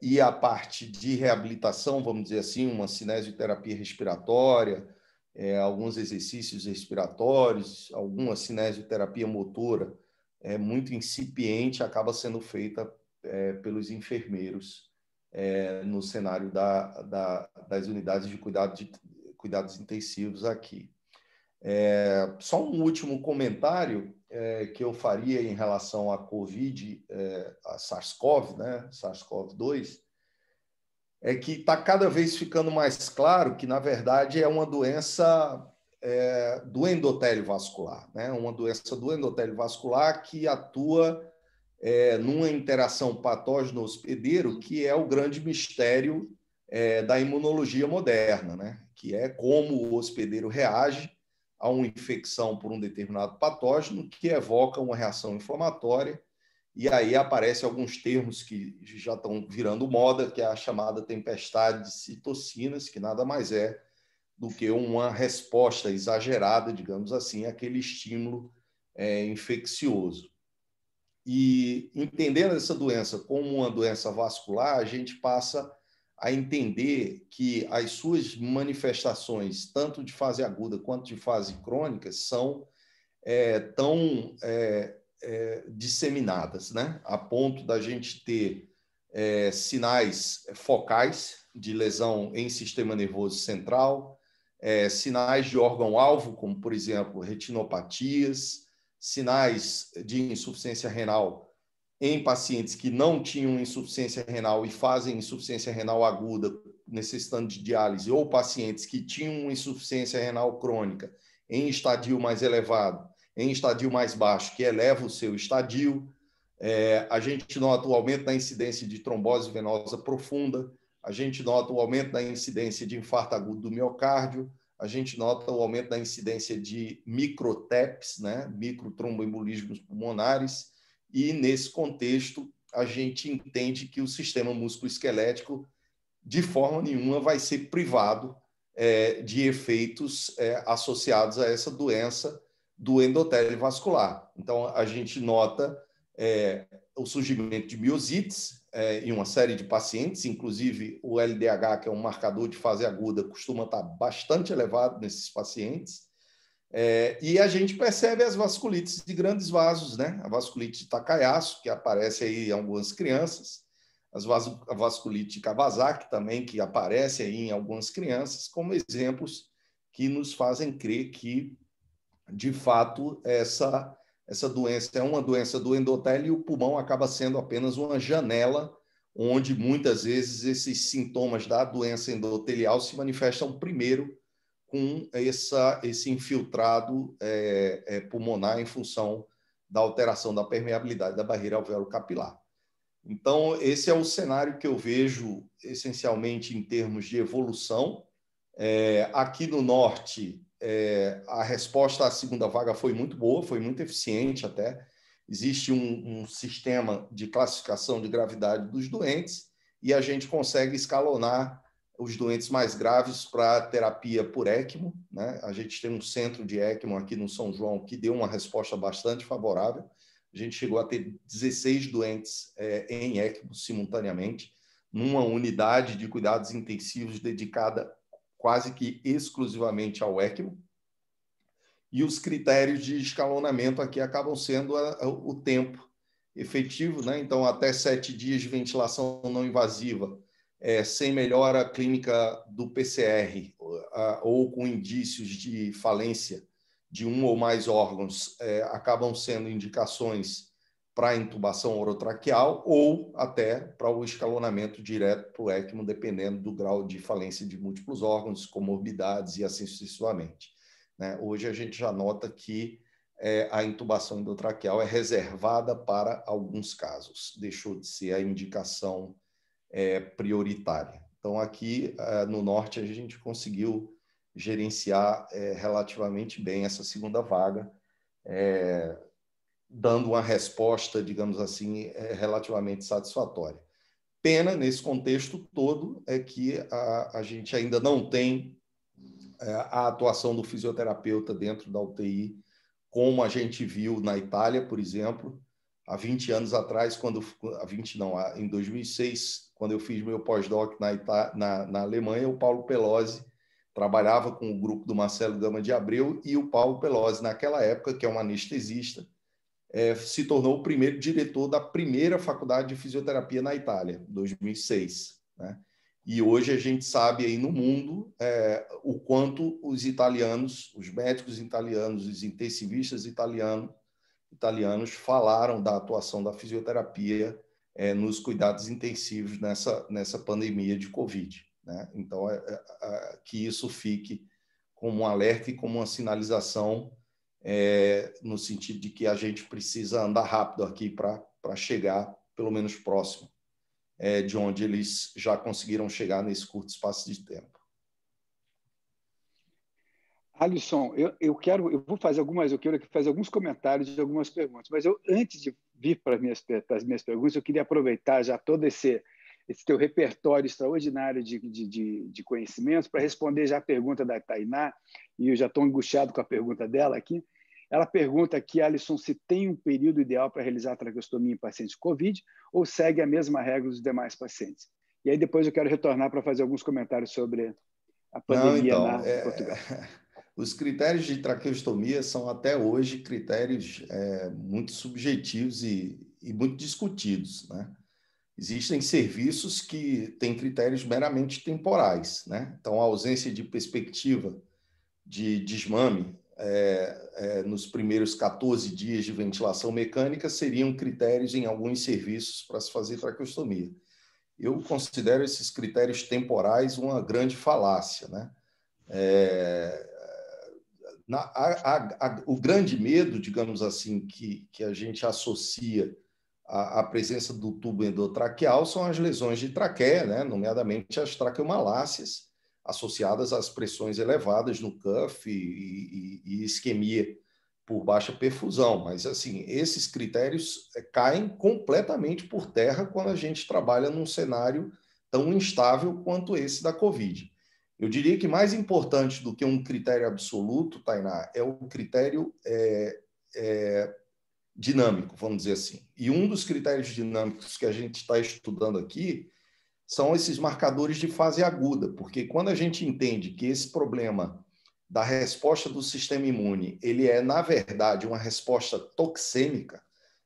D: e a parte de reabilitação, vamos dizer assim, uma cinesioterapia respiratória, alguns exercícios respiratórios, alguma cinesioterapia motora muito incipiente acaba sendo feita pelos enfermeiros no cenário das unidades de cuidados intensivos aqui. Só um último comentário que eu faria em relação à COVID, a SARS-CoV, né? SARS-CoV-2, é que está cada vez ficando mais claro que, na verdade, é uma doença do endotélio vascular, né? Uma doença do endotélio vascular que atua numa interação patógeno-hospedeiro, que é o grande mistério da imunologia moderna, né? Que é como o hospedeiro reage a uma infecção por um determinado patógeno que evoca uma reação inflamatória. E aí aparecem alguns termos que já estão virando moda, que é a chamada tempestade de citocinas, que nada mais é do que uma resposta exagerada, digamos assim, àquele estímulo infeccioso. E entendendo essa doença como uma doença vascular, a gente passa a entender que as suas manifestações, tanto de fase aguda quanto de fase crônica, são tão disseminadas, né? A ponto da gente ter sinais focais de lesão em sistema nervoso central, sinais de órgão-alvo, como, por exemplo, retinopatias, sinais de insuficiência renal em pacientes que não tinham insuficiência renal e fazem insuficiência renal aguda, necessitando de diálise, ou pacientes que tinham insuficiência renal crônica em estadio mais elevado, em estadio mais baixo, que eleva o seu estadio. A gente nota o aumento da incidência de trombose venosa profunda, a gente nota o aumento da incidência de infarto agudo do miocárdio, a gente nota o aumento da incidência de microTEPs, né? Microtromboembolismos pulmonares, e nesse contexto a gente entende que o sistema músculo-esquelético de forma nenhuma vai ser privado de efeitos associados a essa doença do endotélio vascular. Então, a gente nota o surgimento de miosites em uma série de pacientes, inclusive o LDH, que é um marcador de fase aguda, costuma estar bastante elevado nesses pacientes. E a gente percebe as vasculites de grandes vasos, né? A vasculite de Takayasu, que aparece aí em algumas crianças, a vasculite de Kawasaki também, que aparece aí em algumas crianças, como exemplos que nos fazem crer que, de fato, essa doença é uma doença do endotélio e o pulmão acaba sendo apenas uma janela onde, muitas vezes, esses sintomas da doença endotelial se manifestam primeiro com esse infiltrado pulmonar em função da alteração da permeabilidade da barreira alveolo-capilar. Então, esse é o cenário que eu vejo essencialmente em termos de evolução. Aqui no norte, a resposta à segunda vaga foi muito boa, foi muito eficiente até. Existe um sistema de classificação de gravidade dos doentes e a gente consegue escalonar os doentes mais graves para terapia por ECMO, né? A gente tem um centro de ECMO aqui no São João que deu uma resposta bastante favorável. A gente chegou a ter 16 doentes em ECMO simultaneamente, numa unidade de cuidados intensivos dedicada quase que exclusivamente ao ECMO. E os critérios de escalonamento aqui acabam sendo o tempo efetivo, né? Então, até 7 dias de ventilação não invasiva, sem melhora clínica do PCR ou com indícios de falência de um ou mais órgãos, acabam sendo indicações para intubação orotraqueal ou até para o escalonamento direto para o ECMO, dependendo do grau de falência de múltiplos órgãos, comorbidades e assim sucessivamente. Hoje a gente já nota que a intubação endotraqueal é reservada para alguns casos, deixou de ser a indicação prioritária. Então, aqui no norte, a gente conseguiu gerenciar relativamente bem essa segunda vaga, dando uma resposta, digamos assim, relativamente satisfatória. Pena, nesse contexto todo, é que a gente ainda não tem a atuação do fisioterapeuta dentro da UTI, como a gente viu na Itália, por exemplo, há 20 anos atrás, em 2006, quando eu fiz meu pós-doc na Alemanha, o Paulo Pelosi trabalhava com o grupo do Marcelo Gama de Abreu, e o Paulo Pelosi, naquela época, que é um anestesista, se tornou o primeiro diretor da primeira faculdade de fisioterapia na Itália, em 2006. Né? E hoje a gente sabe aí no mundo o quanto os italianos, os médicos italianos, os intensivistas italianos falaram da atuação da fisioterapia nos cuidados intensivos nessa pandemia de Covid. Né? Então, que isso fique como um alerta e como uma sinalização no sentido de que a gente precisa andar rápido aqui para chegar, pelo menos próximo, de onde eles já conseguiram chegar nesse curto espaço de tempo.
B: Alisson, eu quero fazer alguns comentários de algumas perguntas, mas antes de vir para as minhas perguntas, eu queria aproveitar já todo esse teu repertório extraordinário de conhecimentos para responder já a pergunta da Tainá, e eu já estou angustiado com a pergunta dela aqui. Ela pergunta aqui, Alisson, se tem um período ideal para realizar a traqueostomia em pacientes COVID ou segue a mesma regra dos demais pacientes? E aí depois eu quero retornar para fazer alguns comentários sobre a pandemia em Portugal.
D: Os critérios de traqueostomia são até hoje critérios muito subjetivos e muito discutidos, né? Existem serviços que têm critérios meramente temporais, né? Então, a ausência de perspectiva de desmame nos primeiros 14 dias de ventilação mecânica seriam critérios em alguns serviços para se fazer traqueostomia. Eu considero esses critérios temporais uma grande falácia, né? O grande medo, digamos assim, que a gente associa à presença do tubo endotraqueal são as lesões de traqueia, né? Nomeadamente as traqueomalácias, associadas às pressões elevadas no cuff e isquemia por baixa perfusão. Mas, assim, esses critérios caem completamente por terra quando a gente trabalha num cenário tão instável quanto esse da Covid. Eu diria que mais importante do que um critério absoluto, Tainá, é o critério dinâmico, vamos dizer assim. E um dos critérios dinâmicos que a gente está estudando aqui são esses marcadores de fase aguda, porque quando a gente entende que esse problema da resposta do sistema imune, ele é, na verdade, uma resposta toxêmica,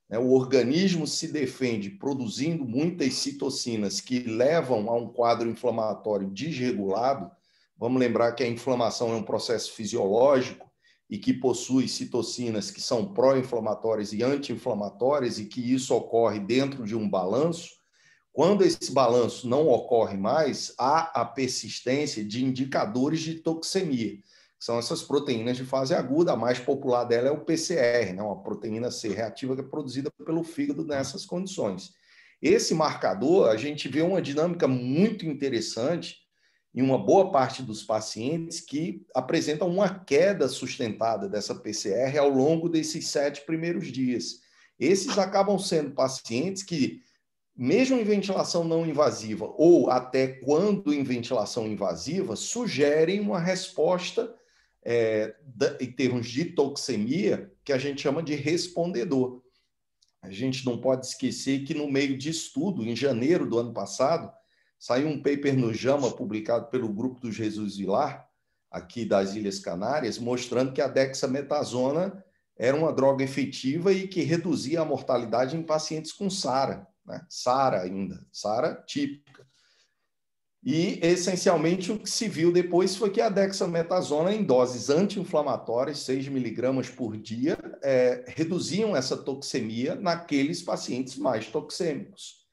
D: né? O organismo se defende produzindo muitas citocinas que levam a um quadro inflamatório desregulado. Vamos lembrar que a inflamação é um processo fisiológico e que possui citocinas que são pró-inflamatórias e anti-inflamatórias, e que isso ocorre dentro de um balanço. Quando esse balanço não ocorre mais, há a persistência de indicadores de toxemia, que são essas proteínas de fase aguda. A mais popular dela é o PCR, né? Uma proteína C reativa que é produzida pelo fígado nessas condições. Esse marcador, a gente vê uma dinâmica muito interessante em uma boa parte dos pacientes que apresentam uma queda sustentada dessa PCR ao longo desses 7 primeiros dias. Esses acabam sendo pacientes que, mesmo em ventilação não invasiva, ou até quando em ventilação invasiva, sugerem uma resposta em termos de toxemia que a gente chama de respondedor. A gente não pode esquecer que no meio disso tudo, em janeiro do ano passado, saiu um paper no JAMA, publicado pelo grupo do Jesus Vilar, aqui das Ilhas Canárias, mostrando que a dexametasona era uma droga efetiva e que reduzia a mortalidade em pacientes com SARA, né? SARA ainda, SARA típica. E, essencialmente, o que se viu depois foi que a dexametasona, em doses anti-inflamatórias, 6 miligramas por dia, reduziam essa toxemia naqueles pacientes mais toxêmicos.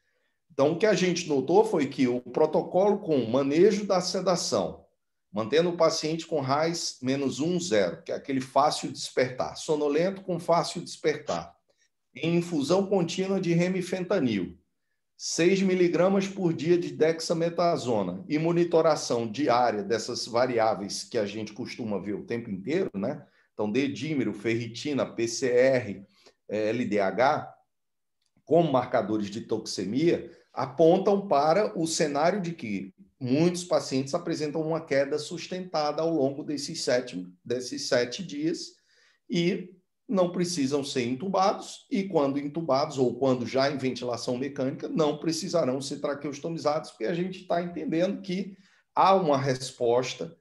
D: Então, o que a gente notou foi que o protocolo com manejo da sedação, mantendo o paciente com RAIS -1,0, que é aquele fácil despertar, sonolento com fácil despertar, em infusão contínua de remifentanil, 6 miligramas por dia de dexametasona e monitoração diária dessas variáveis que a gente costuma ver o tempo inteiro, né? Então, dedímero, ferritina, PCR, LDH, como marcadores de toxemia, apontam para o cenário de que muitos pacientes apresentam uma queda sustentada ao longo desses 7 dias e não precisam ser intubados, e quando intubados ou quando já em ventilação mecânica, não precisarão ser traqueostomizados, porque a gente está entendendo que há uma resposta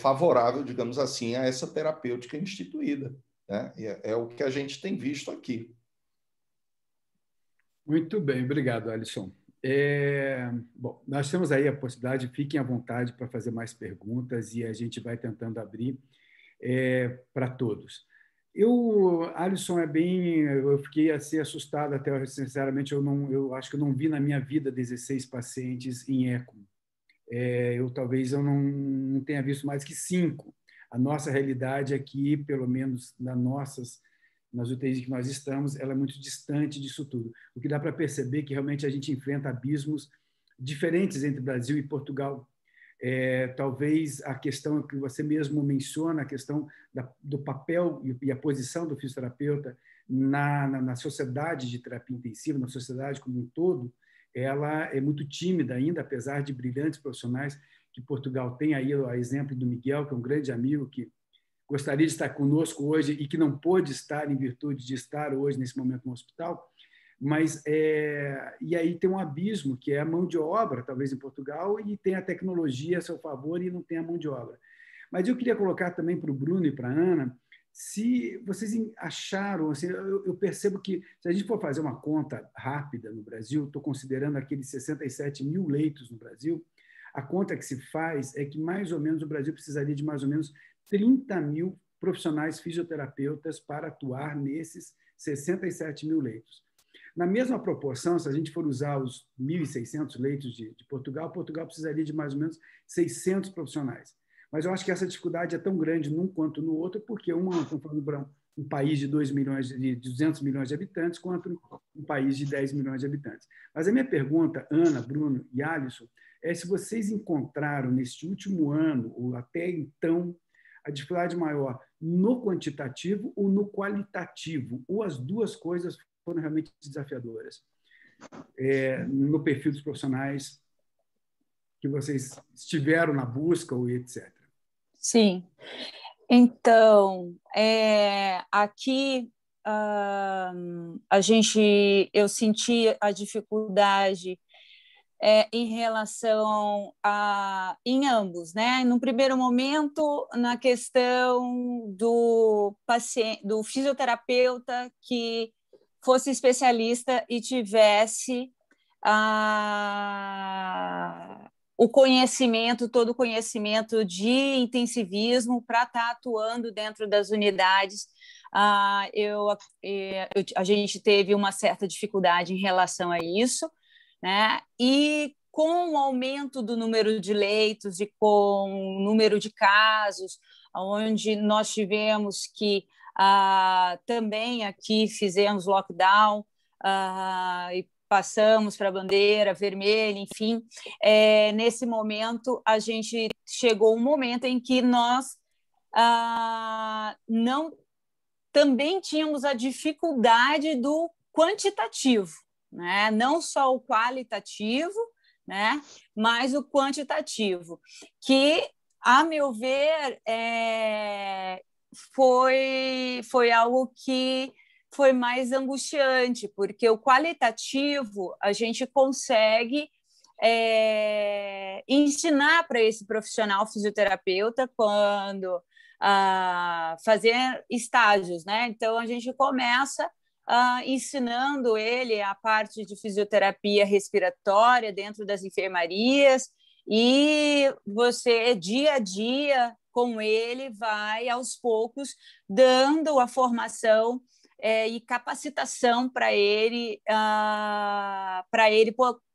D: favorável, digamos assim, a essa terapêutica instituída, né? É o que a gente tem visto aqui.
E: Muito bem, obrigado, Alisson. Bom, nós temos aí a possibilidade, fiquem à vontade para fazer mais perguntas e a gente vai tentando abrir para todos. Alisson, eu fiquei assim assustado até, sinceramente, eu acho que eu não vi na minha vida 16 pacientes em ECMO. Talvez eu não tenha visto mais que 5. A nossa realidade aqui, pelo menos nas UTIs que nós estamos, ela é muito distante disso tudo. O que dá para perceber é que realmente a gente enfrenta abismos diferentes entre Brasil e Portugal. Talvez a questão que você mesmo menciona, a questão do papel e a posição do fisioterapeuta na sociedade de terapia intensiva, na sociedade como um todo, ela é muito tímida ainda, apesar de brilhantes profissionais que Portugal tem. Aí o exemplo do Miguel, que é um grande amigo que gostaria de estar conosco hoje e que não pôde estar em virtude de estar hoje, nesse momento, no hospital. Mas, e aí tem um abismo, que é a mão de obra, talvez, em Portugal, e tem a tecnologia a seu favor e não tem a mão de obra. Mas eu queria colocar também para o Bruno e para a Ana, se vocês acharam, assim, eu percebo que, se a gente for fazer uma conta rápida no Brasil, estou considerando aqueles 67 mil leitos no Brasil, a conta que se faz é que, mais ou menos, o Brasil precisaria de mais ou menos 30 mil profissionais fisioterapeutas para atuar nesses 67 mil leitos. Na mesma proporção, se a gente for usar os 1.600 leitos de Portugal, Portugal precisaria de mais ou menos 600 profissionais. Mas eu acho que essa dificuldade é tão grande num quanto no outro, porque estamos falando para um país de 200 milhões de habitantes, quanto um país de 10 milhões de habitantes. Mas a minha pergunta, Ana, Bruno e Alisson, é se vocês encontraram neste último ano, ou até então, a dificuldade maior no quantitativo ou no qualitativo, ou as duas coisas foram realmente desafiadoras no perfil dos profissionais que vocês estiveram na busca ou etc.
A: Sim. Então, aqui eu senti a dificuldade em relação em ambos, né? No primeiro momento, na questão do paciente, do fisioterapeuta que fosse especialista e tivesse todo o conhecimento de intensivismo para estar atuando dentro das unidades. A gente teve uma certa dificuldade em relação a isso, né? E com o aumento do número de leitos e com o número de casos, onde nós tivemos que também aqui fizemos lockdown e passamos para a bandeira vermelha, enfim, nesse momento a gente chegou um momento em que nós também tínhamos a dificuldade do quantitativo, né? Não só o qualitativo, né? Mas o quantitativo, que, a meu ver, foi algo que foi mais angustiante, porque o qualitativo a gente consegue ensinar para esse profissional fisioterapeuta quando fazer estágios, né? Então a gente começa ensinando ele a parte de fisioterapia respiratória dentro das enfermarias, e você, dia a dia, com ele, vai, aos poucos, dando a formação e capacitação para ele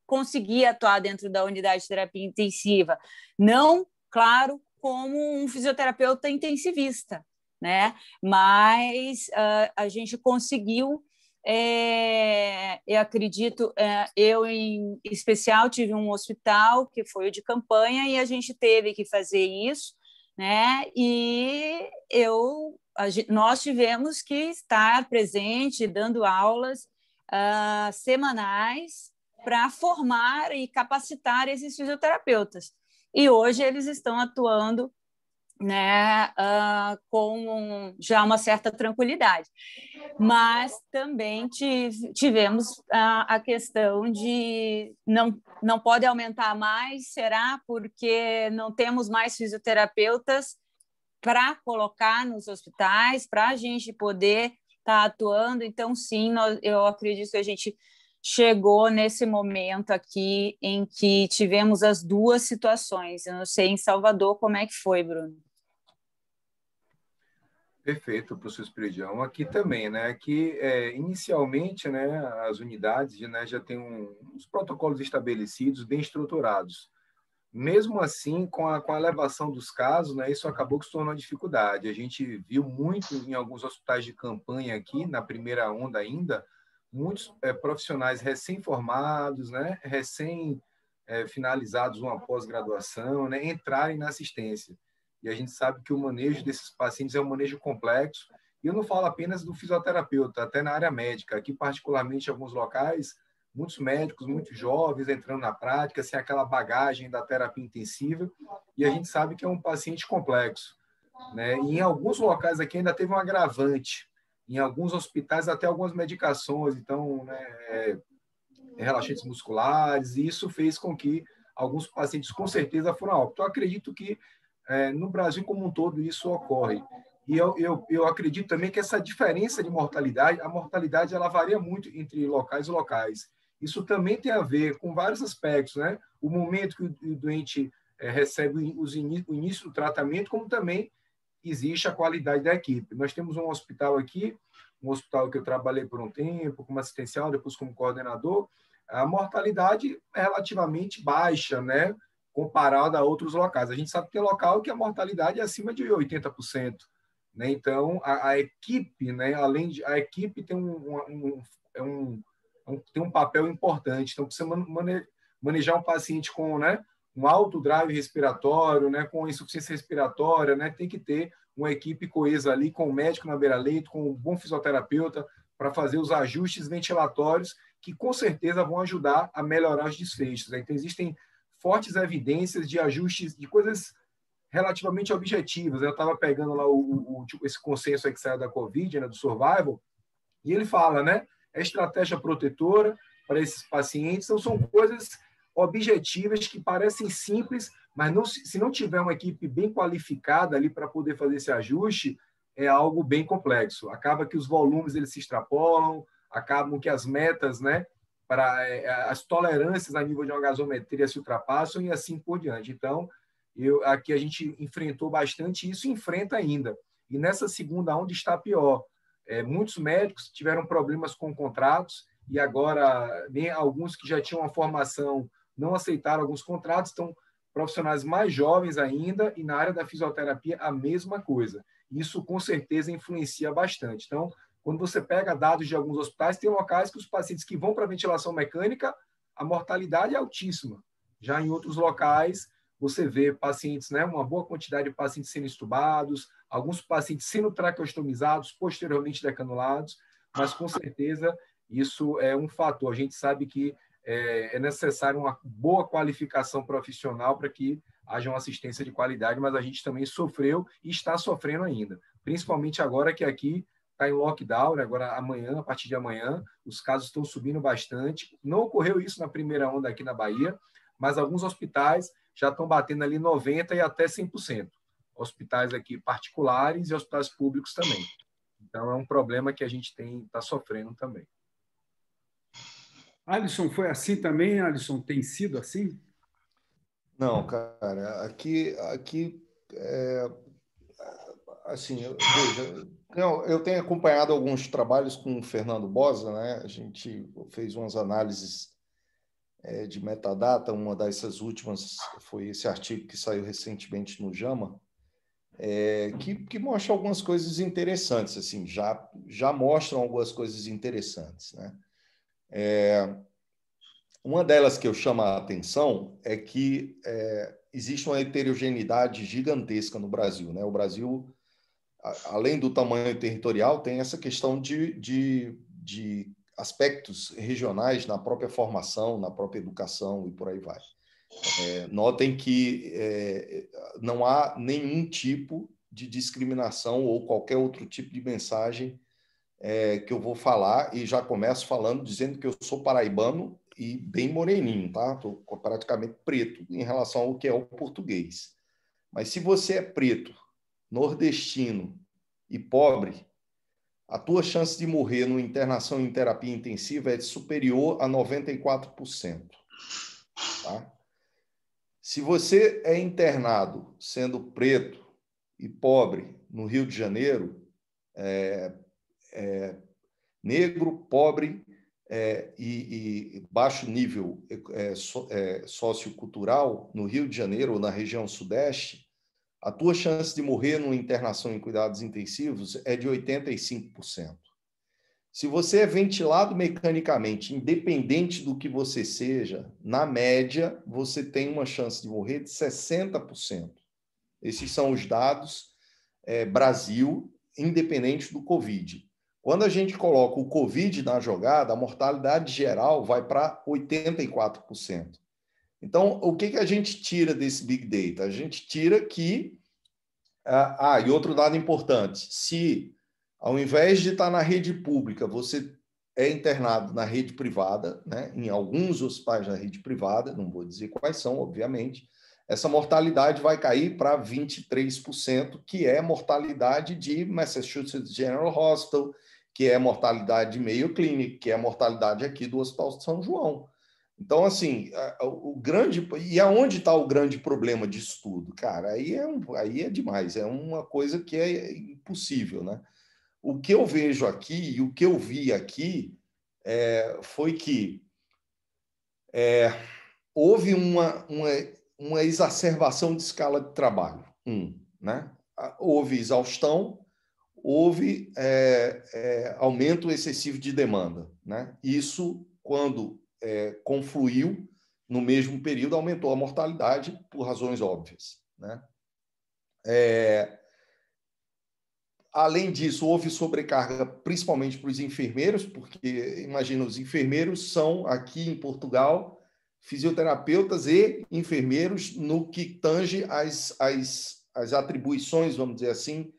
A: conseguir atuar dentro da unidade de terapia intensiva. Não, claro, como um fisioterapeuta intensivista, né? Mas a gente conseguiu, eu acredito, eu em especial tive um hospital que foi o de campanha e a gente teve que fazer isso, né? E nós tivemos que estar presente, dando aulas semanais para formar e capacitar esses fisioterapeutas. E hoje eles estão atuando né, com já uma certa tranquilidade. Mas também tivemos a questão de não pode aumentar mais, será? Porque não temos mais fisioterapeutas para colocar nos hospitais, para a gente poder estar atuando. Então, sim, eu acredito que a gente chegou nesse momento aqui em que tivemos as duas situações. Eu não sei em Salvador como é que foi, Bruno.
C: Perfeito, professor Esperidião. Aqui também, né? Aqui, inicialmente, né, as unidades, né, já têm uns protocolos estabelecidos, bem estruturados. Mesmo assim, com a elevação dos casos, né, isso acabou que se tornou uma dificuldade. A gente viu muito em alguns hospitais de campanha aqui, na primeira onda ainda, muitos profissionais recém-formados, né, recém-finalizados uma pós-graduação, né, entrarem na assistência. E a gente sabe que o manejo desses pacientes é um manejo complexo. E eu não falo apenas do fisioterapeuta, até na área médica. Aqui, particularmente, em alguns locais, muitos médicos, muito jovens, entrando na prática, sem aquela bagagem da terapia intensiva. E a gente sabe que é um paciente complexo, né? E em alguns locais aqui ainda teve um agravante. Em alguns hospitais, até algumas medicações, então, né, relaxantes musculares, e isso fez com que alguns pacientes, com certeza, foram a óbito. Eu acredito que no Brasil como um todo isso ocorre. E eu acredito também que essa diferença de mortalidade, a mortalidade ela varia muito entre locais e locais. Isso também tem a ver com vários aspectos, né? O momento que o doente recebe o início do tratamento, como também existe a qualidade da equipe. Nós temos um hospital aqui, um hospital que eu trabalhei por um tempo, como assistencial, depois como coordenador, a mortalidade é relativamente baixa, né? Comparado a outros locais. A gente sabe que tem local que a mortalidade é acima de 80%. Né? Então, a equipe, né? A equipe tem tem um papel importante. Então, para você manejar um paciente com, né, um alto drive respiratório, né, com insuficiência respiratória, né, tem que ter uma equipe coesa ali, com o médico na beira-leito, com um bom fisioterapeuta, para fazer os ajustes ventilatórios, que com certeza vão ajudar a melhorar os desfechos. Né? Então, existem fortes evidências de ajustes, de coisas relativamente objetivas. Eu estava pegando lá esse consenso aí que saiu da Covid, né, do Survival, e ele fala, né, é estratégia protetora para esses pacientes, então são coisas objetivas que parecem simples, mas se não tiver uma equipe bem qualificada ali para poder fazer esse ajuste, é algo bem complexo. Acaba que os volumes eles se extrapolam, acabam que as metas, né, para as tolerâncias a nível de uma gasometria se ultrapassam e assim por diante. Então, aqui a gente enfrentou bastante isso e enfrenta ainda. E nessa segunda onda está pior. Muitos médicos tiveram problemas com contratos e agora alguns que já tinham uma formação não aceitaram alguns contratos, estão profissionais mais jovens ainda e na área da fisioterapia a mesma coisa. Isso com certeza influencia bastante. Então, quando você pega dados de alguns hospitais, tem locais que os pacientes que vão para a ventilação mecânica, a mortalidade é altíssima. Já em outros locais, você vê pacientes, né, uma boa quantidade de pacientes sendo estubados, alguns pacientes sendo traqueostomizados, posteriormente decanulados, mas com certeza isso é um fator. A gente sabe que é necessário uma boa qualificação profissional para que haja uma assistência de qualidade, mas a gente também sofreu e está sofrendo ainda, principalmente agora que aqui está em lockdown, né? Agora amanhã, a partir de amanhã, os casos estão subindo bastante. Não ocorreu isso na primeira onda aqui na Bahia, mas alguns hospitais já estão batendo ali 90% e até 100%. Hospitais aqui particulares e hospitais públicos também. Então, é um problema que a gente está sofrendo também.
E: Alisson, foi assim também? Alisson, tem sido assim?
D: Não, cara, aqui assim, eu tenho acompanhado alguns trabalhos com o Fernando Bosa, né? A gente fez umas análises de metadata, uma dessas últimas foi esse artigo que saiu recentemente no JAMA, que mostra algumas coisas interessantes, assim, já mostram algumas coisas interessantes, né? Uma delas que eu chamo a atenção é que existe uma heterogeneidade gigantesca no Brasil, né? O Brasil, além do tamanho territorial, tem essa questão de aspectos regionais na própria formação, na própria educação e por aí vai. Notem que não há nenhum tipo de discriminação ou qualquer outro tipo de mensagem que eu vou falar, e já começo falando, dizendo que eu sou paraibano e bem moreninho, tá? Estou praticamente preto em relação ao que é o português. Mas se você é preto, nordestino e pobre, a tua chance de morrer numa internação em terapia intensiva é superior a 94%. Tá? Se você é internado sendo preto e pobre no Rio de Janeiro, negro, pobre e baixo nível sociocultural no Rio de Janeiro ou na região sudeste, a tua chance de morrer numa internação em cuidados intensivos é de 85%. Se você é ventilado mecanicamente, independente do que você seja, na média, você tem uma chance de morrer de 60%. Esses são os dados Brasil, independente do Covid. Quando a gente coloca o Covid na jogada, a mortalidade geral vai para 84%. Então, o que a gente tira desse Big Data? A gente tira que... e outro dado importante, se ao invés de estar na rede pública, você é internado na rede privada, né, em alguns hospitais na rede privada, não vou dizer quais são, obviamente, essa mortalidade vai cair para 23%, que é mortalidade de Massachusetts General Hospital, que é mortalidade de Mayo Clinic, que é mortalidade aqui do Hospital de São João. Então, assim, o grande... E aonde está o grande problema disso tudo? Cara, aí é demais, é uma coisa que é impossível, né? O que eu vejo aqui e o que eu vi aqui foi que houve uma exacerbação de escala de trabalho. Né? Houve exaustão, houve aumento excessivo de demanda. Né? Isso, quando confluiu no mesmo período, aumentou a mortalidade por razões óbvias. Né? Além disso, houve sobrecarga, principalmente para os enfermeiros, porque, imagina, os enfermeiros são, aqui em Portugal, fisioterapeutas e enfermeiros no que tange as atribuições, vamos dizer assim,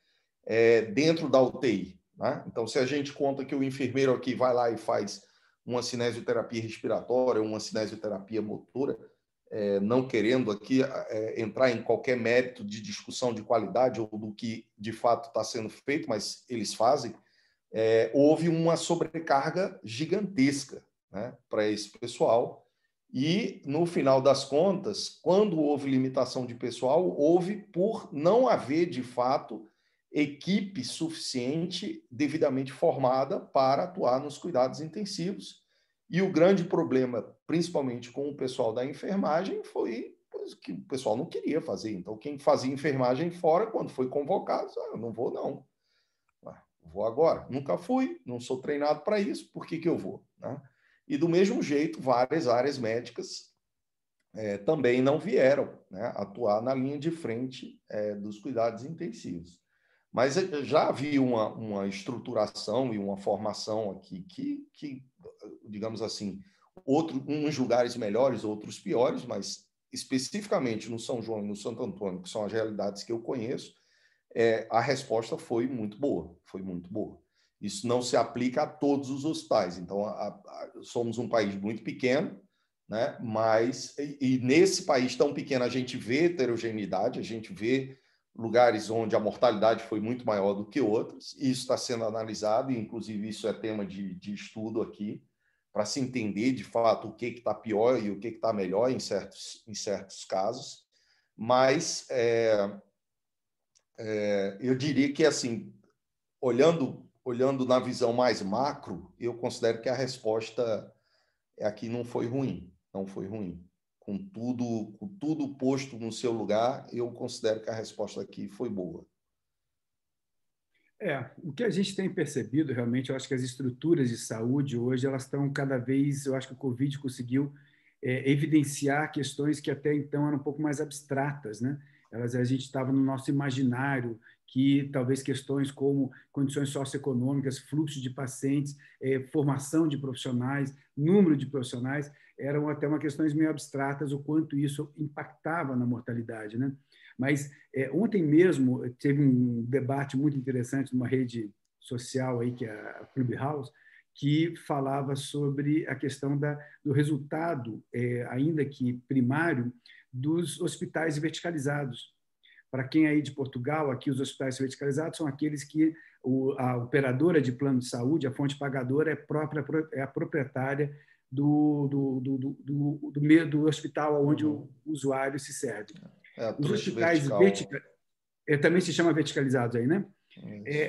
D: dentro da UTI. Né? Então, se a gente conta que o enfermeiro aqui vai lá e faz uma cinesioterapia respiratória, uma cinesioterapia motora, não querendo aqui entrar em qualquer mérito de discussão de qualidade ou do que de fato está sendo feito, mas eles fazem, houve uma sobrecarga gigantesca, né, para esse pessoal. E, no final das contas, quando houve limitação de pessoal, houve por não haver, de fato, equipe suficiente devidamente formada para atuar nos cuidados intensivos. E o grande problema, principalmente com o pessoal da enfermagem, foi que o pessoal não queria fazer. Então, quem fazia enfermagem fora, quando foi convocado, eu não vou, não. Vou agora. Nunca fui, não sou treinado para isso, por que eu vou? Né? E, do mesmo jeito, várias áreas médicas também não vieram, né, atuar na linha de frente dos cuidados intensivos. Mas já havia uma estruturação e uma formação aqui que digamos assim, uns lugares melhores, outros piores, mas especificamente no São João e no Santo Antônio, que são as realidades que eu conheço, a resposta foi muito boa, foi muito boa. Isso não se aplica a todos os hospitais. Então, somos um país muito pequeno, né? Mas e nesse país tão pequeno a gente vê heterogeneidade, a gente vê lugares onde a mortalidade foi muito maior do que outros, e isso está sendo analisado, e inclusive isso é tema de estudo aqui, para se entender de fato o que está pior e o que está melhor em certos casos. Mas eu diria que, assim, olhando na visão mais macro, eu considero que a resposta aqui não foi ruim, não foi ruim. Com tudo posto no seu lugar, eu considero que a resposta aqui foi boa.
E: O que a gente tem percebido, realmente, eu acho que as estruturas de saúde hoje, elas estão cada vez, eu acho que o Covid conseguiu evidenciar questões que até então eram um pouco mais abstratas, né? A gente estava no nosso imaginário que talvez questões como condições socioeconômicas, fluxo de pacientes, formação de profissionais, número de profissionais, eram até uma questões meio abstratas o quanto isso impactava na mortalidade, né? Mas ontem mesmo teve um debate muito interessante numa rede social aí, que é a Clubhouse, que falava sobre a questão do resultado, ainda que primário, dos hospitais verticalizados. Para quem aí de Portugal, aqui os hospitais verticalizados são aqueles que a operadora de plano de saúde, a fonte pagadora, é a proprietária do hospital onde o usuário se serve. Os hospitais também se chama verticalizados aí, né?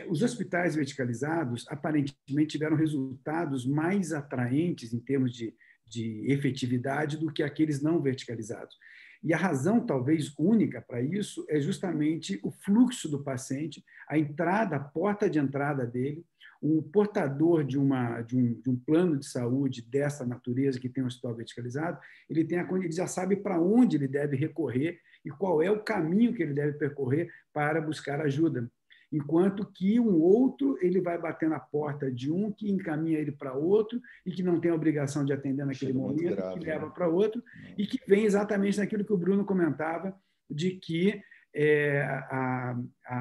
E: Os hospitais verticalizados aparentemente tiveram resultados mais atraentes em termos de efetividade do que aqueles não verticalizados. E a razão, talvez única para isso, é justamente o fluxo do paciente, a porta de entrada dele. O portador de um plano de saúde dessa natureza, que tem um hospital verticalizado, ele já sabe para onde ele deve recorrer e qual é o caminho que ele deve percorrer para buscar ajuda. Enquanto que um outro, ele vai bater na porta de um que encaminha ele para outro e que não tem a obrigação de atender naquele momento, grave, que leva para outro, e que vem exatamente naquilo que o Bruno comentava, de que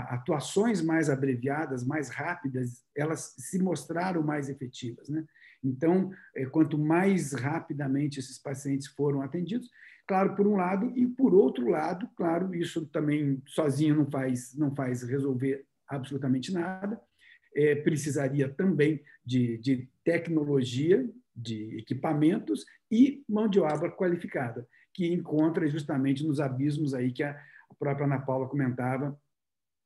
E: atuações mais abreviadas, mais rápidas, elas se mostraram mais efetivas, né? Então, quanto mais rapidamente esses pacientes foram atendidos, claro, por um lado, e por outro lado, claro, isso também sozinho não faz resolver absolutamente nada, precisaria também de tecnologia, de equipamentos e mão de obra qualificada, que encontra justamente nos abismos aí que a própria Ana Paula comentava,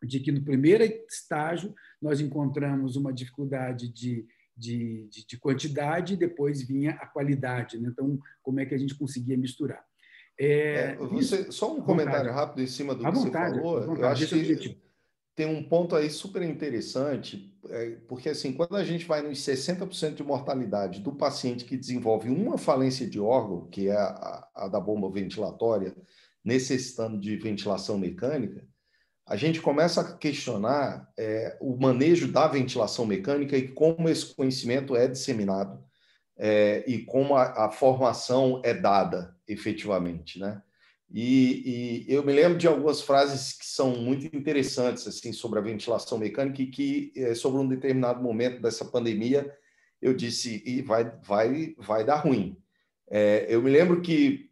E: de que no primeiro estágio nós encontramos uma dificuldade de quantidade e depois vinha a qualidade, né? Então, como é que a gente conseguia misturar?
D: Só um comentário rápido em cima do que você falou. Eu acho que tem um ponto aí super interessante, porque assim, quando a gente vai nos 60% de mortalidade do paciente que desenvolve uma falência de órgão, que é a da bomba ventilatória, necessitando de ventilação mecânica, a gente começa a questionar o manejo da ventilação mecânica e como esse conhecimento é disseminado e como a formação é dada efetivamente, né? E eu me lembro de algumas frases que são muito interessantes assim sobre a ventilação mecânica e que sobre um determinado momento dessa pandemia eu disse e vai dar ruim. Eu me lembro que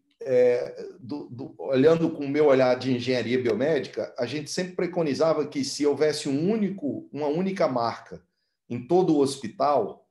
D: olhando com o meu olhar de engenharia biomédica, a gente sempre preconizava que se houvesse uma única marca em todo o hospital,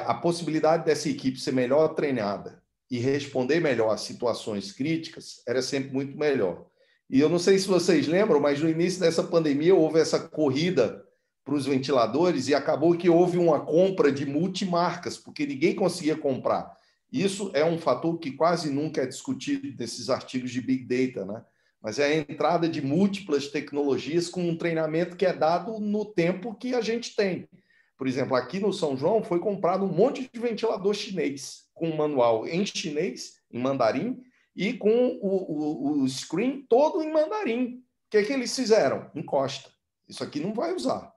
D: a possibilidade dessa equipe ser melhor treinada e responder melhor a situações críticas era sempre muito melhor. E eu não sei se vocês lembram, mas no início dessa pandemia houve essa corrida para os ventiladores e acabou que houve uma compra de multimarcas, porque ninguém conseguia comprar. Isso é um fator que quase nunca é discutido nesses artigos de Big Data, né? Mas é a entrada de múltiplas tecnologias com um treinamento que é dado no tempo que a gente tem. Por exemplo, aqui no São João foi comprado um monte de ventilador chinês, com um manual em chinês, em mandarim, e com o screen todo em mandarim. O que eles fizeram? Encosta. Isso aqui não vai usar.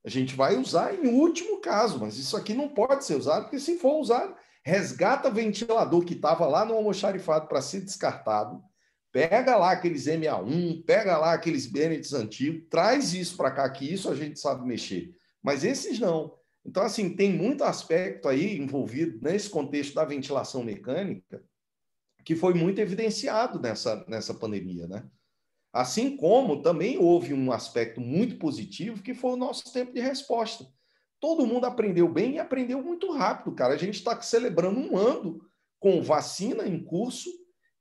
D: A gente vai usar em último caso, mas isso aqui não pode ser usado, porque se for usado, resgata ventilador que estava lá no almoxarifado para ser descartado, pega lá aqueles MA1, pega lá aqueles Bennetts antigos, traz isso para cá, que isso a gente sabe mexer. Mas esses não. Então, assim, tem muito aspecto aí envolvido nesse contexto da ventilação mecânica que foi muito evidenciado nessa pandemia, né? Assim como também houve um aspecto muito positivo que foi o nosso tempo de resposta. Todo mundo aprendeu bem e aprendeu muito rápido, cara. A gente está celebrando um ano com vacina em curso,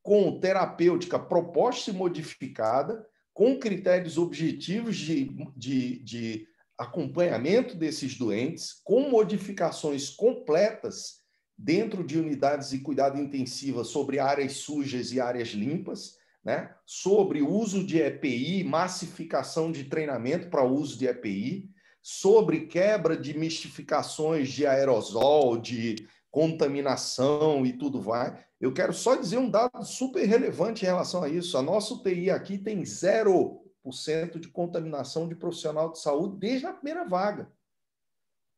D: com terapêutica proposta e modificada, com critérios objetivos de acompanhamento desses doentes, com modificações completas dentro de unidades de cuidado intensiva sobre áreas sujas e áreas limpas, né? Sobre o uso de EPI, massificação de treinamento para o uso de EPI, sobre quebra de mistificações de aerosol, de contaminação e tudo vai. Eu quero só dizer um dado super relevante em relação a isso. A nossa UTI aqui tem 0 0% de contaminação de profissional de saúde desde a primeira vaga.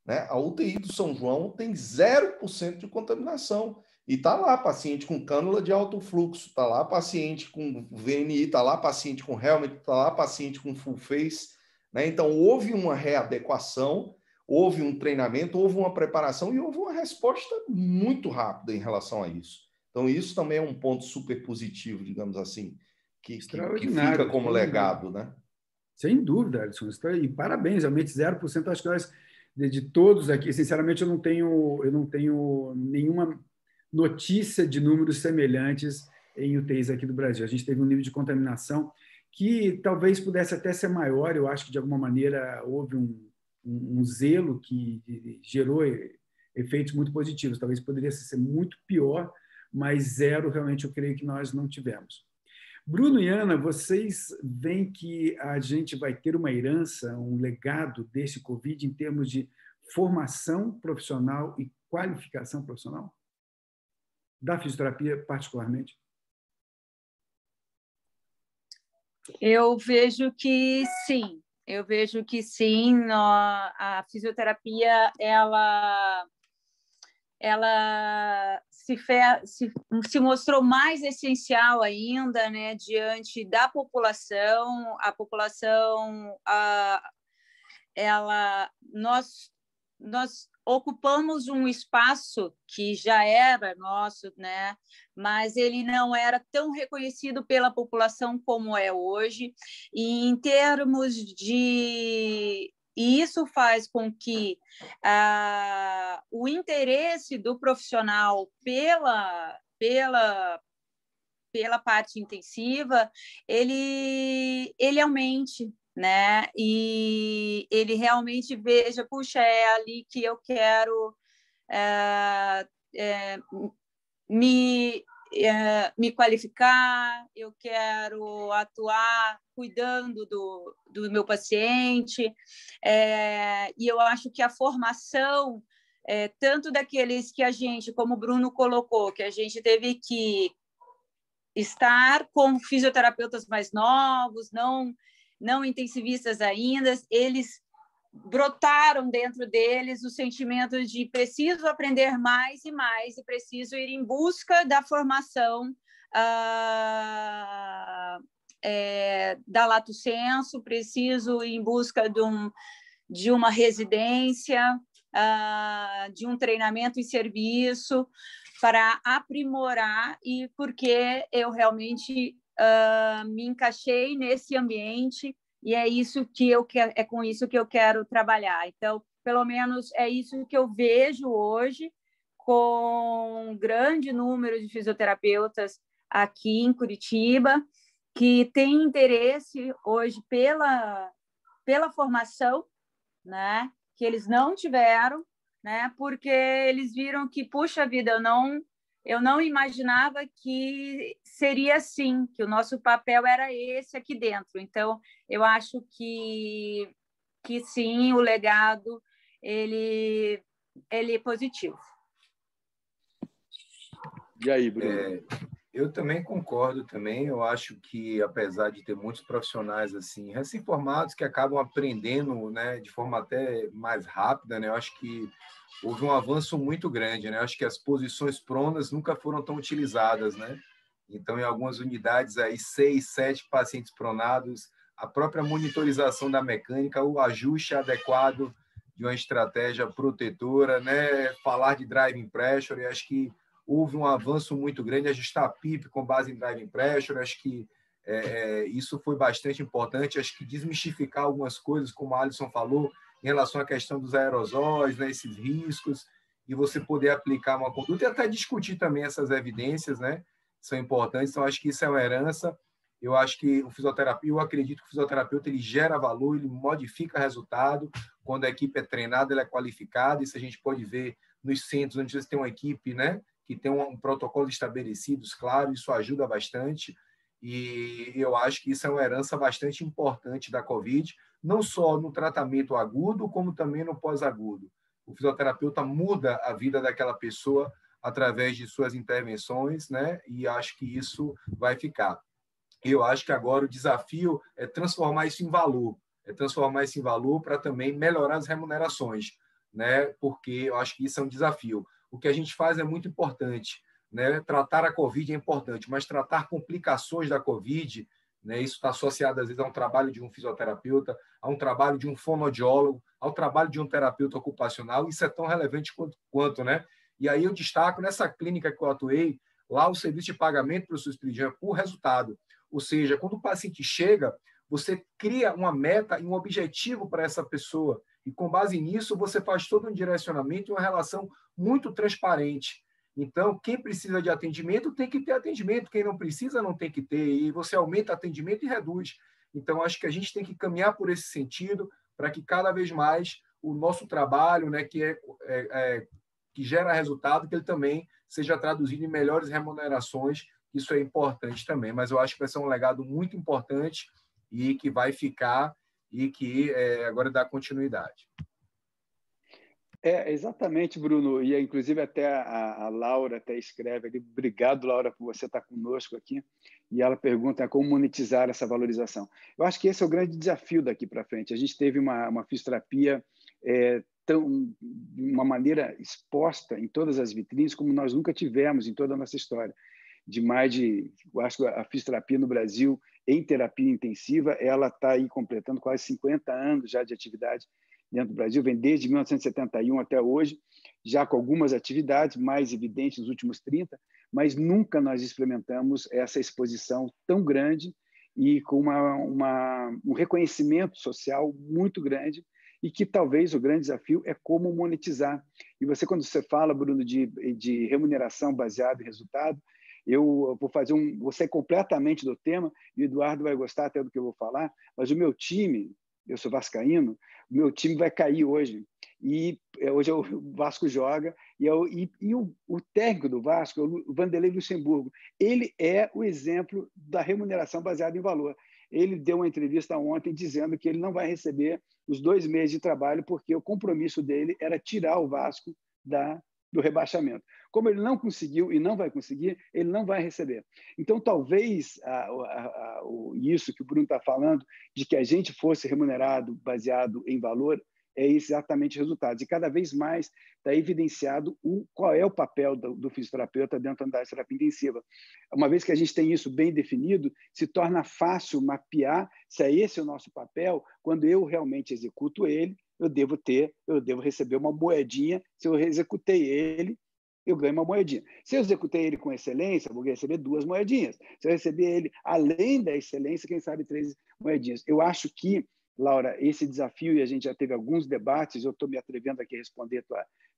D: Né? A UTI do São João tem 0% de contaminação. E está lá paciente com cânula de alto fluxo, está lá paciente com VNI, está lá paciente com helmet, está lá paciente com full face. Né? Então, houve uma readequação, houve um treinamento, houve uma preparação e houve uma resposta muito rápida em relação a isso. Então, isso também é um ponto super positivo, digamos assim, que fica como legado. Né?
E: Sem dúvida, Alisson. E parabéns, realmente 0%. Acho que nós, de todos aqui, sinceramente, eu não tenho nenhuma notícia de números semelhantes em UTIs aqui do Brasil. A gente teve um nível de contaminação que talvez pudesse até ser maior. Eu acho que, de alguma maneira, houve um zelo que gerou efeitos muito positivos. Talvez poderia ser muito pior, mas 0, realmente, eu creio que nós não tivemos. Bruno e Ana, vocês veem que a gente vai ter uma herança, um legado desse Covid em termos de formação profissional e qualificação profissional? Da fisioterapia, particularmente?
A: Eu vejo que sim. Eu vejo que sim. A fisioterapia, ela se mostrou mais essencial ainda, né, diante da população. A população, nós ocupamos um espaço que já era nosso, né? Mas ele não era tão reconhecido pela população como é hoje. E em termos de... E isso faz com que o interesse do profissional pela parte intensiva, ele aumente, né? E ele realmente veja, puxa, é ali que eu quero me qualificar, eu quero atuar cuidando do meu paciente, e eu acho que a formação, tanto daqueles que a gente, como o Bruno colocou, que a gente teve que estar com fisioterapeutas mais novos, não intensivistas ainda, eles brotaram dentro deles o sentimento de preciso aprender mais e mais e preciso ir em busca da formação da Lato Sensu, preciso ir em busca de uma residência, de um treinamento e serviço para aprimorar, e porque eu realmente me encaixei nesse ambiente e é com isso que eu quero trabalhar. Então, pelo menos é isso que eu vejo hoje, com um grande número de fisioterapeutas aqui em Curitiba que têm interesse hoje pela formação, né, que eles não tiveram, né, porque eles viram que, puxa vida, eu não imaginava que seria assim, que o nosso papel era esse aqui dentro. Então, eu acho que sim, o legado ele é positivo.
B: E aí, Bruno?
C: Eu também concordo também. Eu acho que, apesar de ter muitos profissionais assim recém-formados que acabam aprendendo, né, de forma até mais rápida, né, eu acho que houve um avanço muito grande, né? Eu acho que as posições pronas nunca foram tão utilizadas, né? Então, em algumas unidades aí 6, 7 pacientes pronados, a própria monitorização da mecânica, o ajuste adequado de uma estratégia protetora, né? Falar de driving pressure, eu acho que houve um avanço muito grande, ajustar a PIP com base em driving pressure, acho que isso foi bastante importante, acho que desmistificar algumas coisas, como a Alisson falou, em relação à questão dos aerosóis, né, esses riscos, e você poder aplicar uma conduta e até discutir também essas evidências, né, são importantes. Então, acho que isso é uma herança. Eu acho que eu acredito que o fisioterapeuta ele gera valor, ele modifica resultado. Quando a equipe é treinada, ela é qualificada. Isso a gente pode ver nos centros onde você tem uma equipe, né, que tem um protocolo estabelecido, claro, isso ajuda bastante. E eu acho que isso é uma herança bastante importante da Covid, não só no tratamento agudo, como também no pós-agudo. O fisioterapeuta muda a vida daquela pessoa através de suas intervenções, né? E acho que isso vai ficar. Eu acho que agora o desafio é transformar isso em valor, para também melhorar as remunerações, né? Porque eu acho que isso é um desafio. O que a gente faz é muito importante, né? Tratar a Covid é importante, mas tratar complicações da Covid, né? Isso está associado, às vezes, a um trabalho de um fisioterapeuta, a um trabalho de um fonoaudiólogo, ao trabalho de um terapeuta ocupacional. Isso é tão relevante quanto, né? E aí eu destaco, nessa clínica que eu atuei, lá o serviço de pagamento para o SUS é por resultado. Ou seja, quando o paciente chega, você cria uma meta e um objetivo para essa pessoa. E, com base nisso, você faz todo um direcionamento e uma relação muito transparente. Então, quem precisa de atendimento tem que ter atendimento, quem não precisa não tem que ter. E você aumenta atendimento e reduz. Então, acho que a gente tem que caminhar por esse sentido para que cada vez mais o nosso trabalho, né, que gera resultado, que ele também seja traduzido em melhores remunerações. Isso é importante também, mas eu acho que vai ser um legado muito importante e que vai ficar e que agora dá continuidade.
B: Exatamente, Bruno. E, inclusive, até a Laura até escreve ali, obrigado, Laura, por você estar conosco aqui. E ela pergunta como monetizar essa valorização. Eu acho que esse é o grande desafio daqui para frente. A gente teve uma fisioterapia de uma maneira exposta em todas as vitrines como nós nunca tivemos em toda a nossa história. Eu acho que a fisioterapia no Brasil, em terapia intensiva, ela está aí completando quase 50 anos já de atividade dentro do Brasil, vem desde 1971 até hoje, já com algumas atividades mais evidentes nos últimos 30, mas nunca nós experimentamos essa exposição tão grande e com um reconhecimento social muito grande, e que talvez o grande desafio é como monetizar. E você, quando você fala, Bruno, de remuneração baseada em resultado, eu vou sair completamente do tema, e o Eduardo vai gostar até do que eu vou falar, mas o meu time, eu sou vascaíno, o meu time vai cair hoje. E hoje o Vasco joga, e o técnico do Vasco, o Vanderlei Luxemburgo, ele é o exemplo da remuneração baseada em valor. Ele deu uma entrevista ontem dizendo que ele não vai receber os 2 meses de trabalho porque o compromisso dele era tirar o Vasco do rebaixamento. Como ele não conseguiu e não vai conseguir, ele não vai receber. Então, talvez isso que o Bruno está falando, de que a gente fosse remunerado baseado em valor, é exatamente o resultado. E cada vez mais está evidenciado qual é o papel do fisioterapeuta dentro da unidade de terapia intensiva. Uma vez que a gente tem isso bem definido, se torna fácil mapear se é esse o nosso papel. Quando eu realmente executo ele, eu devo receber uma moedinha. Se eu executei ele, eu ganho uma moedinha. Se eu executei ele com excelência, eu vou receber 2 moedinhas. Se eu receber ele além da excelência, quem sabe 3 moedinhas. Eu acho que, Laura, esse desafio, e a gente já teve alguns debates, eu estou me atrevendo aqui a responder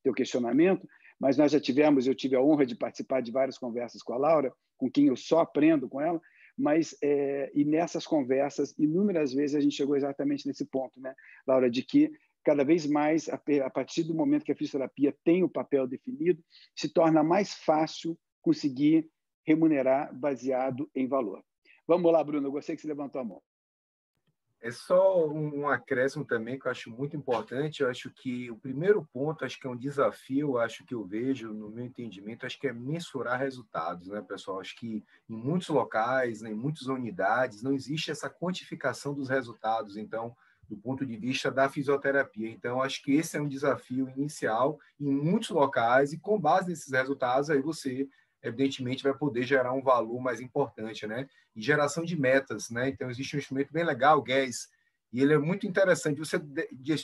B: teu questionamento, mas eu tive a honra de participar de várias conversas com a Laura, com quem eu só aprendo com ela, e nessas conversas, inúmeras vezes a gente chegou exatamente nesse ponto, né, Laura, de que cada vez mais, a partir do momento que a fisioterapia tem o papel definido, se torna mais fácil conseguir remunerar baseado em valor. Vamos lá, Bruno, eu gostei que você levantou a mão.
C: É só um acréscimo também que eu acho muito importante. Eu acho que o primeiro ponto, acho que é um desafio, acho que eu vejo no meu entendimento, acho que é mensurar resultados, né, pessoal? Acho que em muitos locais, né, em muitas unidades, não existe essa quantificação dos resultados, então, do ponto de vista da fisioterapia. Então, acho que esse é um desafio inicial em muitos locais, e com base nesses resultados, aí você, evidentemente, vai poder gerar um valor mais importante, né? E geração de metas, né? Então, existe um instrumento bem legal, o GAS, e ele é muito interessante. Você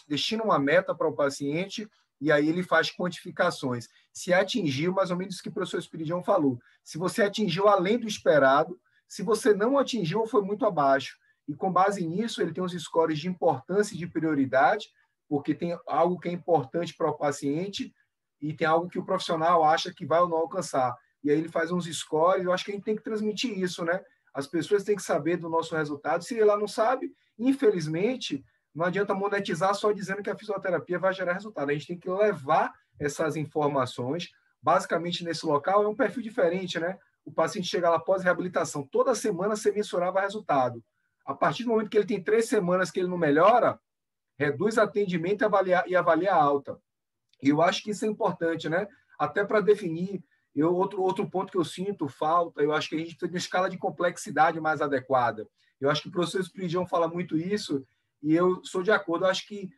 C: destina uma meta para o paciente e aí ele faz quantificações. Se atingiu, mais ou menos o que o professor Espiridião falou, se você atingiu além do esperado, se você não atingiu ou foi muito abaixo. E, com base nisso, ele tem uns scores de importância e de prioridade, porque tem algo que é importante para o paciente e tem algo que o profissional acha que vai ou não alcançar. E aí ele faz uns scores. Eu acho que a gente tem que transmitir isso, né? As pessoas têm que saber do nosso resultado. Se ela não sabe, infelizmente, não adianta monetizar só dizendo que a fisioterapia vai gerar resultado. A gente tem que levar essas informações. Basicamente, nesse local, é um perfil diferente, né? O paciente chega lá após reabilitação. Toda semana você mensurava resultado. A partir do momento que ele tem 3 semanas que ele não melhora, reduz atendimento e avalia alta. E eu acho que isso é importante, né? Até para definir Outro ponto que eu sinto falta, eu acho que a gente precisa de uma escala de complexidade mais adequada. Eu acho que o professor Espiridião fala muito isso, e eu sou de acordo. Eu acho que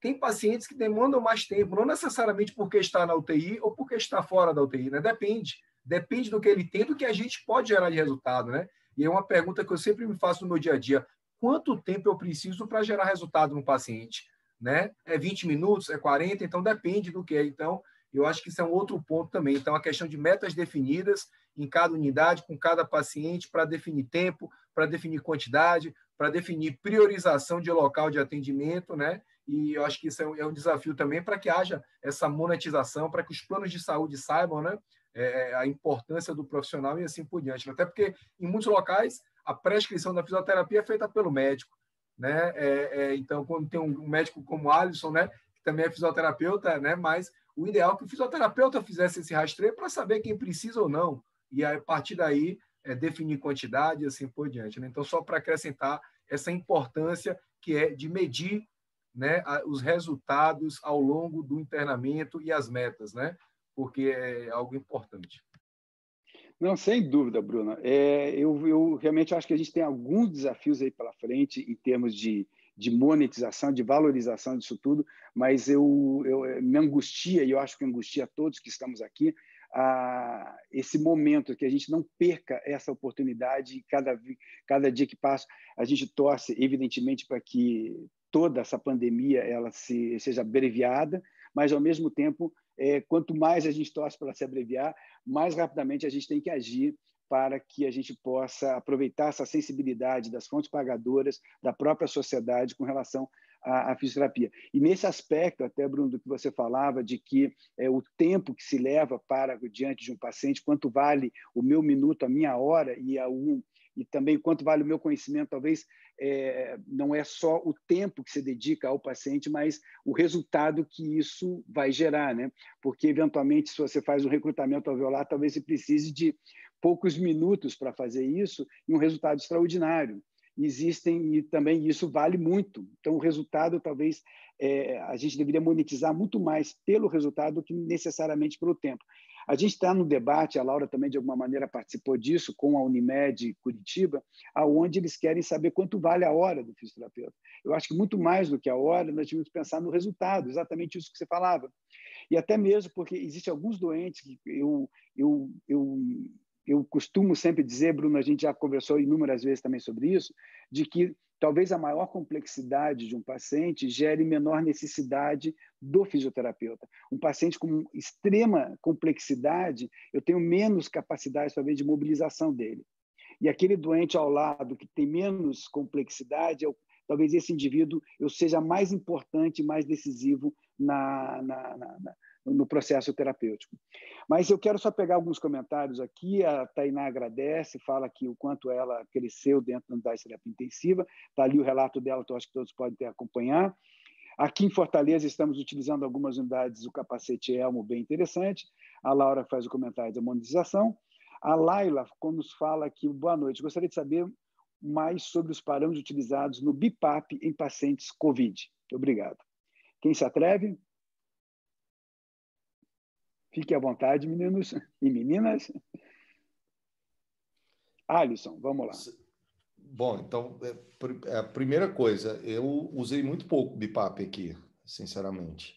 C: tem pacientes que demandam mais tempo, não necessariamente porque está na UTI ou porque está fora da UTI, né? Depende do que ele tem, do que a gente pode gerar de resultado, né? E é uma pergunta que eu sempre me faço no meu dia a dia: quanto tempo eu preciso para gerar resultado no paciente, né? É 20 minutos, é 40, então depende do que é. Então, eu acho que isso é um outro ponto também. Então, a questão de metas definidas em cada unidade, com cada paciente, para definir tempo, para definir quantidade, para definir priorização de local de atendimento, né? E eu acho que isso é um desafio também para que haja essa monetização, para que os planos de saúde saibam, né, a importância do profissional e assim por diante. Até porque, em muitos locais, a prescrição da fisioterapia é feita pelo médico, né? Então, quando tem um médico como Alisson, né, que também é fisioterapeuta, né, mas o ideal é que o fisioterapeuta fizesse esse rastreio para saber quem precisa ou não, e a partir daí definir quantidade e assim por diante, né? Então, só para acrescentar essa importância que é de medir, né, os resultados ao longo do internamento e as metas, né? Porque é algo importante.
B: Não, sem dúvida, Bruno. Eu realmente acho que a gente tem alguns desafios aí pela frente em termos de monetização, de valorização disso tudo, mas eu me angustia, e eu acho que angustia a todos que estamos aqui, esse momento, que a gente não perca essa oportunidade, e cada dia que passa a gente torce, evidentemente, para que toda essa pandemia ela seja abreviada, mas, ao mesmo tempo, quanto mais a gente torce para ela se abreviar, mais rapidamente a gente tem que agir para que a gente possa aproveitar essa sensibilidade das fontes pagadoras, da própria sociedade com relação à fisioterapia. E nesse aspecto, até, Bruno, do que você falava, de que o tempo que se leva para diante de um paciente, quanto vale o meu minuto, a minha hora, e também quanto vale o meu conhecimento, talvez não é só o tempo que se dedica ao paciente, mas o resultado que isso vai gerar, né? Porque, eventualmente, se você faz um recrutamento alveolar, talvez você precise de poucos minutos para fazer isso e um resultado extraordinário. E também isso vale muito. Então, o resultado, talvez, a gente deveria monetizar muito mais pelo resultado do que necessariamente pelo tempo. A gente está no debate, a Laura também, de alguma maneira, participou disso, com a Unimed Curitiba, onde eles querem saber quanto vale a hora do fisioterapeuta. Eu acho que muito mais do que a hora, nós temos que pensar no resultado, exatamente isso que você falava. E até mesmo porque existem alguns doentes que eu costumo sempre dizer, Bruno, a gente já conversou inúmeras vezes também sobre isso, de que talvez a maior complexidade de um paciente gere menor necessidade do fisioterapeuta. Um paciente com extrema complexidade, eu tenho menos capacidade, talvez, de mobilização dele. E aquele doente ao lado que tem menos complexidade, talvez esse indivíduo eu seja mais importante, mais decisivo no processo terapêutico. Mas eu quero só pegar alguns comentários aqui. A Tainá agradece, fala que o quanto ela cresceu dentro da unidade de terapia intensiva. Está ali o relato dela, que eu acho que todos podem acompanhar. Aqui em Fortaleza, estamos utilizando algumas unidades do capacete Elmo, bem interessante. A Laura faz o comentário da monetização. A Laila nos fala aqui, boa noite, gostaria de saber mais sobre os parâmetros utilizados no BIPAP em pacientes COVID. Obrigado. Quem se atreve? Fique à vontade, meninos e meninas. Alisson, vamos lá.
D: Bom, então, a primeira coisa, eu usei muito pouco BIPAP aqui, sinceramente.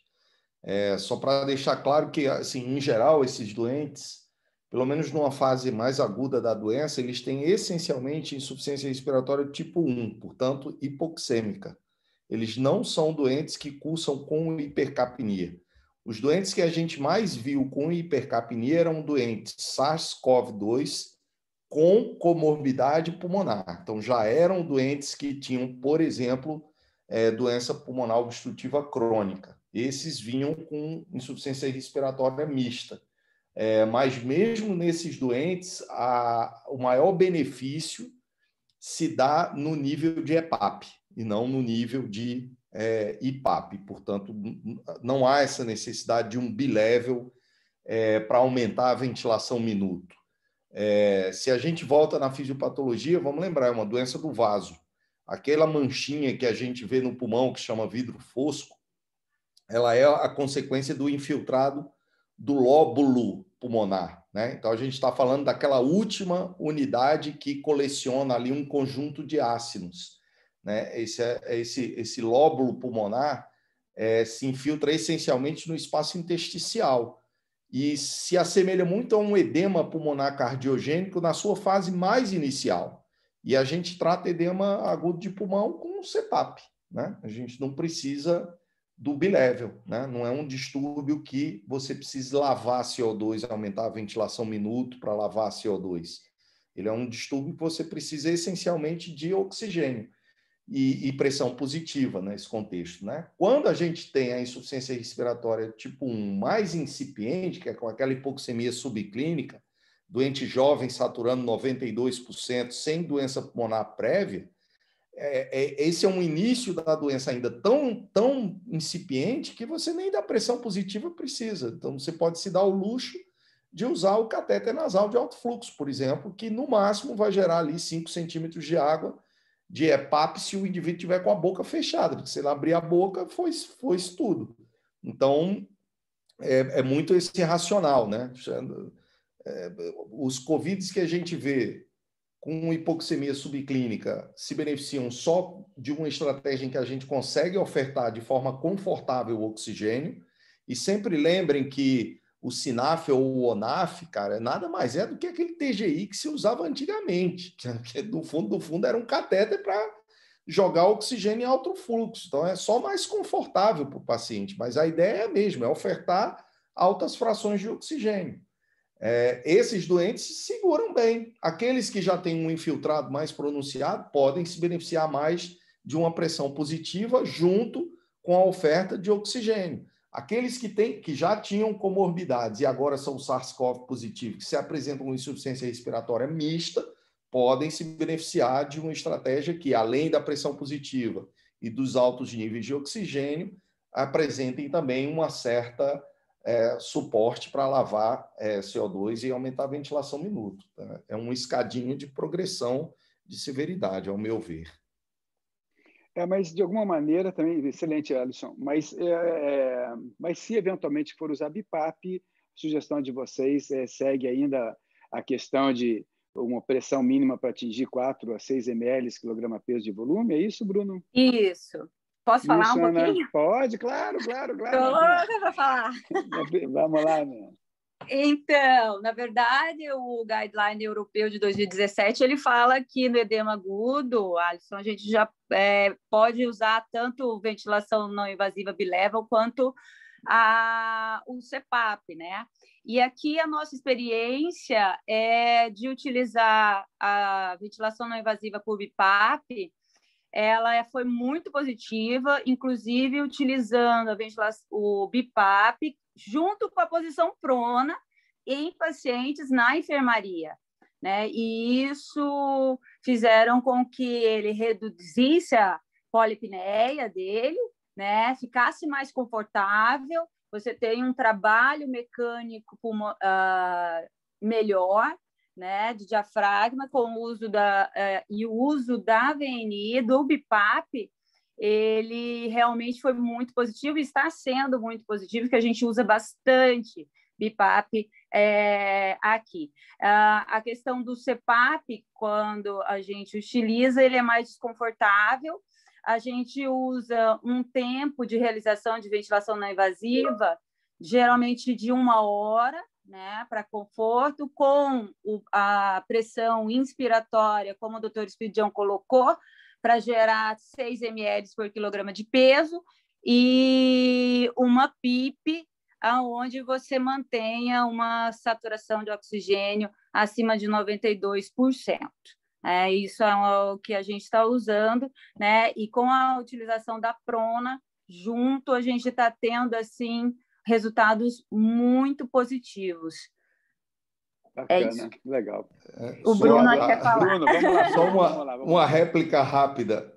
D: Só para deixar claro que, assim, em geral, esses doentes, pelo menos numa fase mais aguda da doença, eles têm essencialmente insuficiência respiratória tipo 1, portanto, hipoxêmica. Eles não são doentes que cursam com hipercapnia. Os doentes que a gente mais viu com hipercapnia eram doentes SARS-CoV-2 com comorbidade pulmonar. Então, já eram doentes que tinham, por exemplo, doença pulmonar obstrutiva crônica. Esses vinham com insuficiência respiratória mista. Mas mesmo nesses doentes, o maior benefício se dá no nível de EPAP e não no nível de IPAP. Portanto, não há essa necessidade de um bilevel para aumentar a ventilação minuto. Se a gente volta na fisiopatologia, vamos lembrar, é uma doença do vaso. Aquela manchinha que a gente vê no pulmão, que chama vidro fosco, ela é a consequência do infiltrado do lóbulo pulmonar, né? Então, a gente está falando daquela última unidade que coleciona ali um conjunto de ácidos, né? Esse lóbulo pulmonar se infiltra essencialmente no espaço intersticial e se assemelha muito a um edema pulmonar cardiogênico na sua fase mais inicial. E a gente trata edema agudo de pulmão com o CPAP, né? A gente não precisa do bilevel, né? Não é um distúrbio que você precisa lavar CO2, aumentar a ventilação minuto para lavar CO2. Ele é um distúrbio que você precisa essencialmente de oxigênio e pressão positiva nesse contexto, né? Quando a gente tem a insuficiência respiratória tipo 1 mais incipiente, que é com aquela hipoxemia subclínica, doente jovem saturando 92%, sem doença pulmonar prévia, esse é um início da doença ainda tão incipiente que você nem da pressão positiva precisa. Então, você pode se dar o luxo de usar o catéter nasal de alto fluxo, por exemplo, que no máximo vai gerar ali 5 centímetros de água de EPAP se o indivíduo tiver com a boca fechada, porque se ele abrir a boca, foi tudo. Então, é muito esse racional, né? Os COVIDs que a gente vê com hipoxemia subclínica se beneficiam só de uma estratégia em que a gente consegue ofertar de forma confortável o oxigênio. E sempre lembrem que o SINAF ou o ONAF, cara, nada mais é do que aquele TGI que se usava antigamente, que do fundo era um catéter para jogar oxigênio em alto fluxo. Então, é só mais confortável para o paciente, mas a ideia é a mesma, é ofertar altas frações de oxigênio. Esses doentes se seguram bem. Aqueles que já têm um infiltrado mais pronunciado podem se beneficiar mais de uma pressão positiva junto com a oferta de oxigênio. Aqueles que já tinham comorbidades e agora são SARS-CoV positivo, que se apresentam com insuficiência respiratória mista, podem se beneficiar de uma estratégia que, além da pressão positiva e dos altos níveis de oxigênio, apresentem também uma certa suporte para lavar CO2 e aumentar a ventilação minuto. Tá? É uma escadinha de progressão de severidade, ao meu ver.
B: Mas, de alguma maneira, também, excelente, Alisson, mas se eventualmente for usar BIPAP, a sugestão de vocês segue ainda a questão de uma pressão mínima para atingir 4 a 6 ml quilograma-peso de volume, é isso, Bruno?
A: Isso. Posso falar
B: isso,
A: um
B: Ana?
A: pouquinho?
B: Pode, claro.
A: Louca para falar.
B: Vamos lá, Ana.
A: Então, na verdade, o Guideline Europeu de 2017, ele fala que no edema agudo, Alisson, a gente já pode usar tanto ventilação não invasiva bilevel quanto o CPAP, né? E aqui a nossa experiência é de utilizar a ventilação não invasiva por BIPAP. Ela foi muito positiva, inclusive utilizando o BIPAP junto com a posição prona em pacientes na enfermaria, né? E isso fizeram com que ele reduzisse a polipneia dele, né? Ficasse mais confortável, você tem um trabalho mecânico melhor, né, de diafragma, com o uso o uso da VNI, do BIPAP, ele realmente foi muito positivo e está sendo muito positivo, que a gente usa bastante BIPAP aqui. A questão do CPAP, quando a gente utiliza, ele é mais desconfortável, a gente usa um tempo de realização de ventilação não invasiva, geralmente de 1 hora, né, para conforto, com a pressão inspiratória, como o doutor Espiridião colocou, para gerar 6 ml por quilograma de peso, e uma PIP, onde você mantenha uma saturação de oxigênio acima de 92%. Isso é o que a gente está usando, né? E com a utilização da prona, junto, a gente está tendo, assim, resultados muito positivos.
B: Bacana, isso. Legal.
A: O Bruno quer falar.
B: Bruno, vamos lá.
D: Só uma réplica rápida.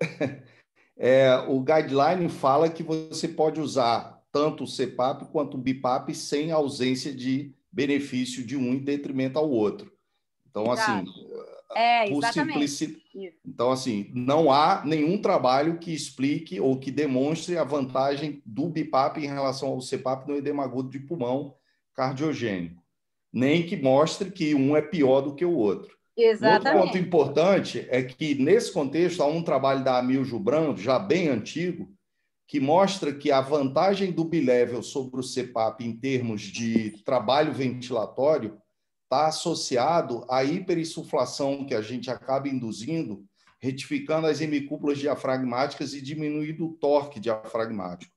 D: O guideline fala que você pode usar tanto o CPAP quanto o BIPAP sem ausência de benefício de um em detrimento ao outro. Então, assim, por simplicidade. Então, assim, não há nenhum trabalho que explique ou que demonstre a vantagem do BIPAP em relação ao CPAP no edema agudo de pulmão, cardiogênico, nem que mostre que um é pior do que o outro.
A: Exatamente.
D: Outro ponto importante é que, nesse contexto, há um trabalho da Amil Jubran, já bem antigo, que mostra que a vantagem do bilevel sobre o CPAP em termos de trabalho ventilatório está associado à hiperinsuflação que a gente acaba induzindo, retificando as hemicúpulas diafragmáticas e diminuindo o torque diafragmático.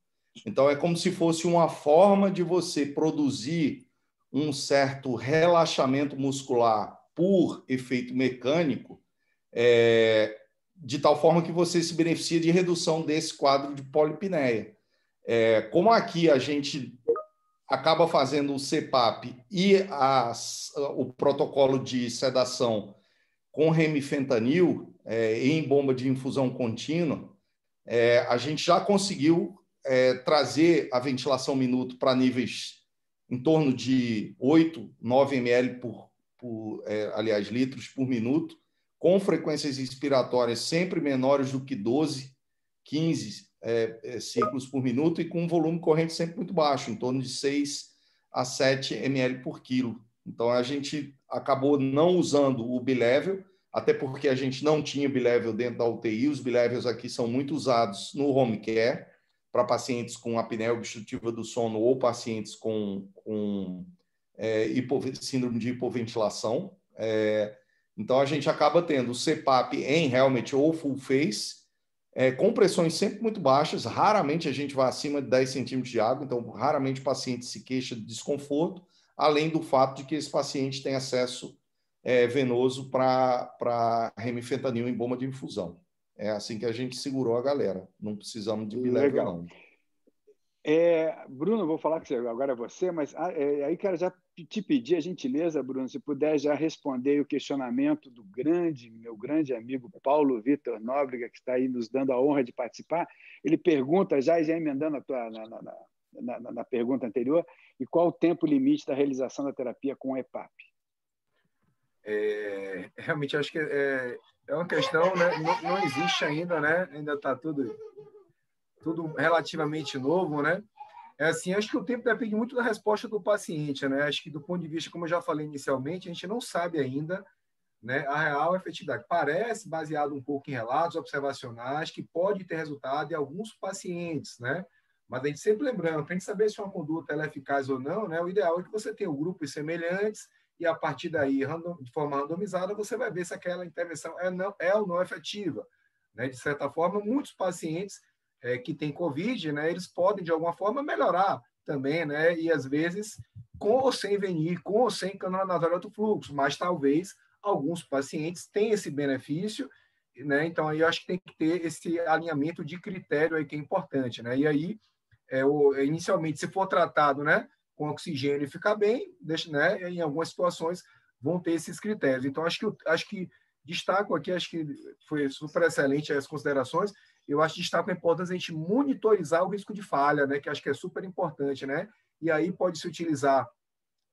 D: Então, é como se fosse uma forma de você produzir um certo relaxamento muscular por efeito mecânico, de tal forma que você se beneficia de redução desse quadro de polipneia. Como aqui a gente acaba fazendo o CPAP e o protocolo de sedação com remifentanil em bomba de infusão contínua, a gente já conseguiu trazer a ventilação minuto para níveis em torno de 8, 9 ml litros por minuto, com frequências inspiratórias sempre menores do que 12, 15 ciclos por minuto e com um volume corrente sempre muito baixo, em torno de 6 a 7 ml por quilo. Então, a gente acabou não usando o bilevel, até porque a gente não tinha bilevel dentro da UTI. Os bilevels aqui são muito usados no home care, para pacientes com apneia obstrutiva do sono ou pacientes com síndrome de hipoventilação. Então, a gente acaba tendo o CPAP em helmet ou full face, com pressões sempre muito baixas. Raramente a gente vai acima de 10 centímetros de água, então raramente o paciente se queixa de desconforto, além do fato de que esse paciente tem acesso venoso para remifentanil em bomba de infusão. É assim que a gente segurou a galera. Não precisamos de bilevel, não.
B: Bruno, vou falar com você agora, você, mas aí quero já te pedir a gentileza, Bruno, se puder já responder o questionamento do meu grande amigo Paulo Vitor Nóbrega, que está aí nos dando a honra de participar. Ele pergunta, já emendando na pergunta anterior, e qual o tempo limite da realização da terapia com EPAP?
C: Realmente, acho que é uma questão, né? Não existe ainda, né? Ainda está tudo relativamente novo, né? Assim, acho que o tempo depende muito da resposta do paciente, né? Acho que do ponto de vista, como eu já falei inicialmente, a gente não sabe ainda, né, a real efetividade. Parece baseado um pouco em relatos observacionais que pode ter resultado em alguns pacientes, né? Mas a gente sempre lembrando, para a gente saber se uma conduta ela é eficaz ou não, né? O ideal é que você tenha grupos semelhantes e a partir daí, de forma randomizada, você vai ver se aquela intervenção é ou não efetiva, né? De certa forma, muitos pacientes que têm COVID, né, eles podem, de alguma forma, melhorar também, né, e às vezes com ou sem venir, com ou sem cânula nasal de alto fluxo, mas talvez alguns pacientes tenham esse benefício, né, então aí eu acho que tem que ter esse alinhamento de critério aí que é importante, né, e aí, inicialmente, se for tratado, né, com oxigênio e ficar bem, né, em algumas situações vão ter esses critérios. Então, acho que destaco aqui, acho que foi super excelente as considerações. Eu acho que destaco a importância de a gente monitorizar o risco de falha, né? Que acho que é super importante, né? E aí pode se utilizar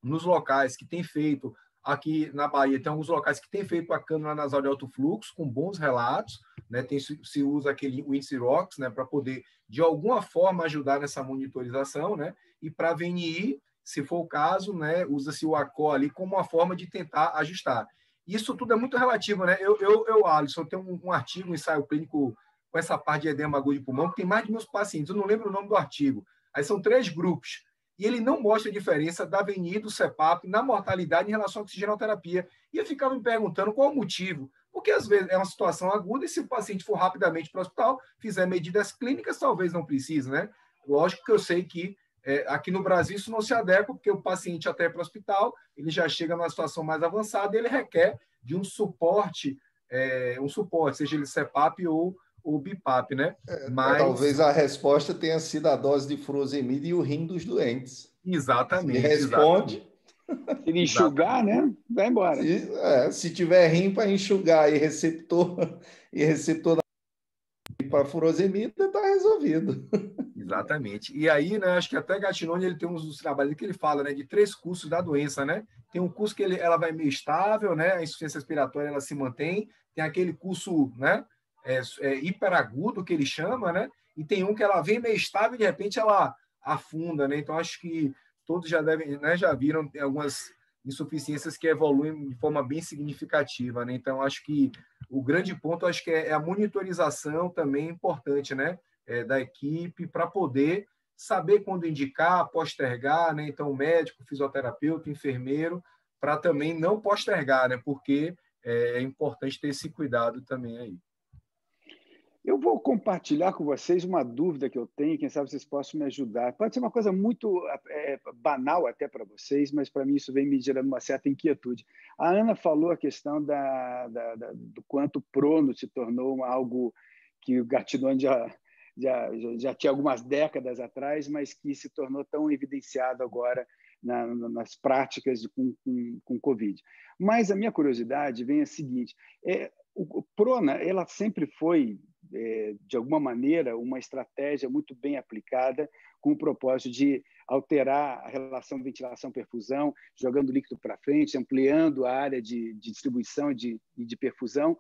C: nos locais que tem feito, aqui na Bahia, tem alguns locais que tem feito a cânula nasal de alto fluxo, com bons relatos, né? Se usa o índice ROX, né? Para poder, de alguma forma, ajudar nessa monitorização, né? E para a VNI, se for o caso, né? Usa-se o ACO ali como uma forma de tentar ajustar. Isso tudo é muito relativo, né? Alisson, eu tenho um artigo, um ensaio clínico com essa parte de edema agudo de pulmão, que tem mais de 1.000 pacientes, eu não lembro o nome do artigo. Aí são 3 grupos. E ele não mostra a diferença da VNI do CPAP na mortalidade em relação à oxigenoterapia. E eu ficava me perguntando qual o motivo. Porque, às vezes, é uma situação aguda e se o paciente for rapidamente para o hospital, fizer medidas clínicas, talvez não precise, né? Lógico que eu sei que aqui no Brasil isso não se adequa, porque o paciente até para o hospital, ele já chega numa situação mais avançada e ele requer de um suporte, seja ele CPAP ou o BIPAP, né?
D: Mas talvez a resposta tenha sido a dose de furosemida e o rim dos doentes.
C: Exatamente.
D: Se responde.
B: Se ele enxugar, né? Vai embora.
D: Se tiver rim para enxugar e receptor para furosemida, está resolvido.
C: Exatamente. E aí, né, acho que até Gattinone ele tem uns dos trabalhos que ele fala, né, de 3 cursos da doença, né? Tem um curso que ela vai meio estável, né? A insuficiência respiratória ela se mantém. Tem aquele curso, né? Hiperagudo que ele chama, né? E tem um que ela vem meio estável e de repente ela afunda, né? Então acho que todos já devem, né, já viram algumas insuficiências que evoluem de forma bem significativa, né? Então, acho que o grande ponto, acho que é a monitorização também importante, né? Da equipe, para poder saber quando indicar, postergar, né? Então, o médico, o fisioterapeuta, o enfermeiro, para também não postergar, né? Porque é importante ter esse cuidado também aí.
B: Eu vou compartilhar com vocês uma dúvida que eu tenho, quem sabe vocês possam me ajudar. Pode ser uma coisa muito banal até para vocês, mas para mim isso vem me gerando uma certa inquietude. A Ana falou a questão do quanto o prono se tornou algo que o Gartidon já tinha algumas décadas atrás, mas que se tornou tão evidenciado agora nas práticas com Covid. Mas a minha curiosidade vem a seguinte, o Prona ela sempre foi, de alguma maneira, uma estratégia muito bem aplicada com o propósito de alterar a relação ventilação-perfusão, jogando líquido para frente, ampliando a área de distribuição e de perfusão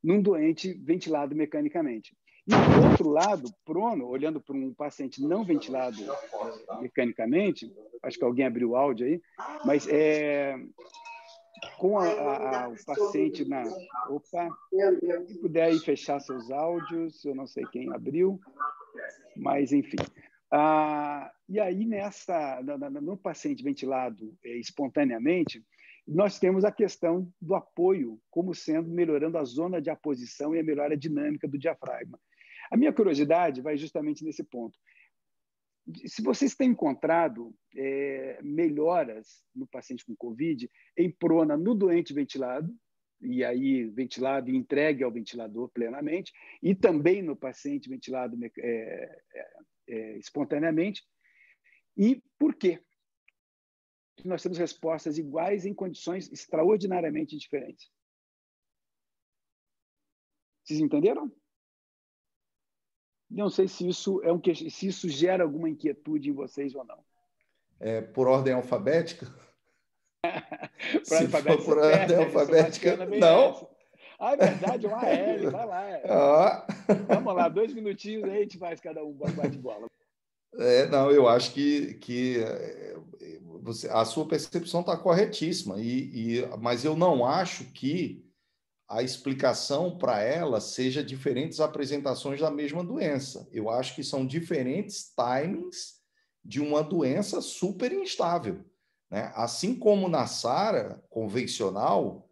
B: num doente ventilado mecanicamente. E, do outro lado, Prono, olhando para um paciente não ventilado mecanicamente, acho que alguém abriu o áudio aí, mas com o paciente na... Opa! Se puder aí fechar seus áudios, eu não sei quem abriu, mas enfim. E aí, no paciente ventilado espontaneamente, nós temos a questão do apoio como sendo melhorando a zona de aposição e a melhora dinâmica do diafragma. A minha curiosidade vai justamente nesse ponto. Se vocês têm encontrado melhoras no paciente com COVID em prona no doente ventilado, e aí ventilado e entregue ao ventilador plenamente, e também no paciente ventilado espontaneamente, e por quê? Nós temos respostas iguais em condições extraordinariamente diferentes. Vocês entenderam? Não sei se isso se isso gera alguma inquietude em vocês ou não.
D: Por ordem alfabética?
B: Se for por ordem
D: alfabética, não.
B: É verdade, um AL, vai lá. Vamos lá, 2 minutinhos aí a gente faz cada um bate-bola.
D: Não, eu acho que a sua percepção está corretíssima, mas eu não acho que a explicação para ela seja diferentes apresentações da mesma doença. Eu acho que são diferentes timings de uma doença super instável, né? Assim como na SARA convencional,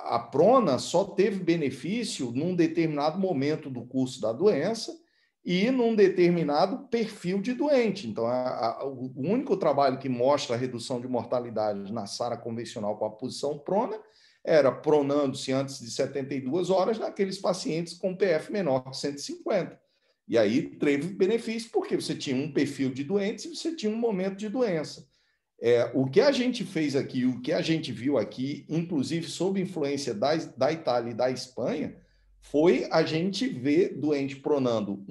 D: a prona só teve benefício num determinado momento do curso da doença e num determinado perfil de doente. Então, o único trabalho que mostra a redução de mortalidade na SARA convencional com a posição prona era pronando-se antes de 72 horas naqueles pacientes com PF menor que 150. E aí teve benefício porque você tinha um perfil de doentes e você tinha um momento de doença. O que a gente fez aqui, o que a gente viu aqui, inclusive sob influência da Itália e da Espanha, foi a gente ver doente pronando,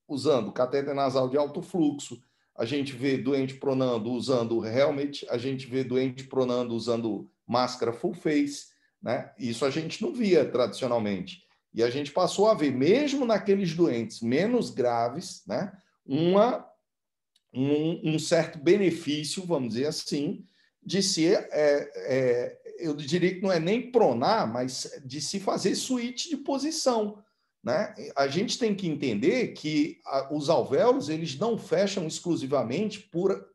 D: usando catéter nasal de alto fluxo, a gente vê doente pronando usando helmet, a gente vê doente pronando usando máscara full face, né? Isso a gente não via tradicionalmente. E a gente passou a ver, mesmo naqueles doentes menos graves, né? Um certo benefício, vamos dizer assim, de se, eu diria que não é nem pronar, mas de se fazer switch de posição, né? A gente tem que entender que os alvéolos eles não fecham exclusivamente por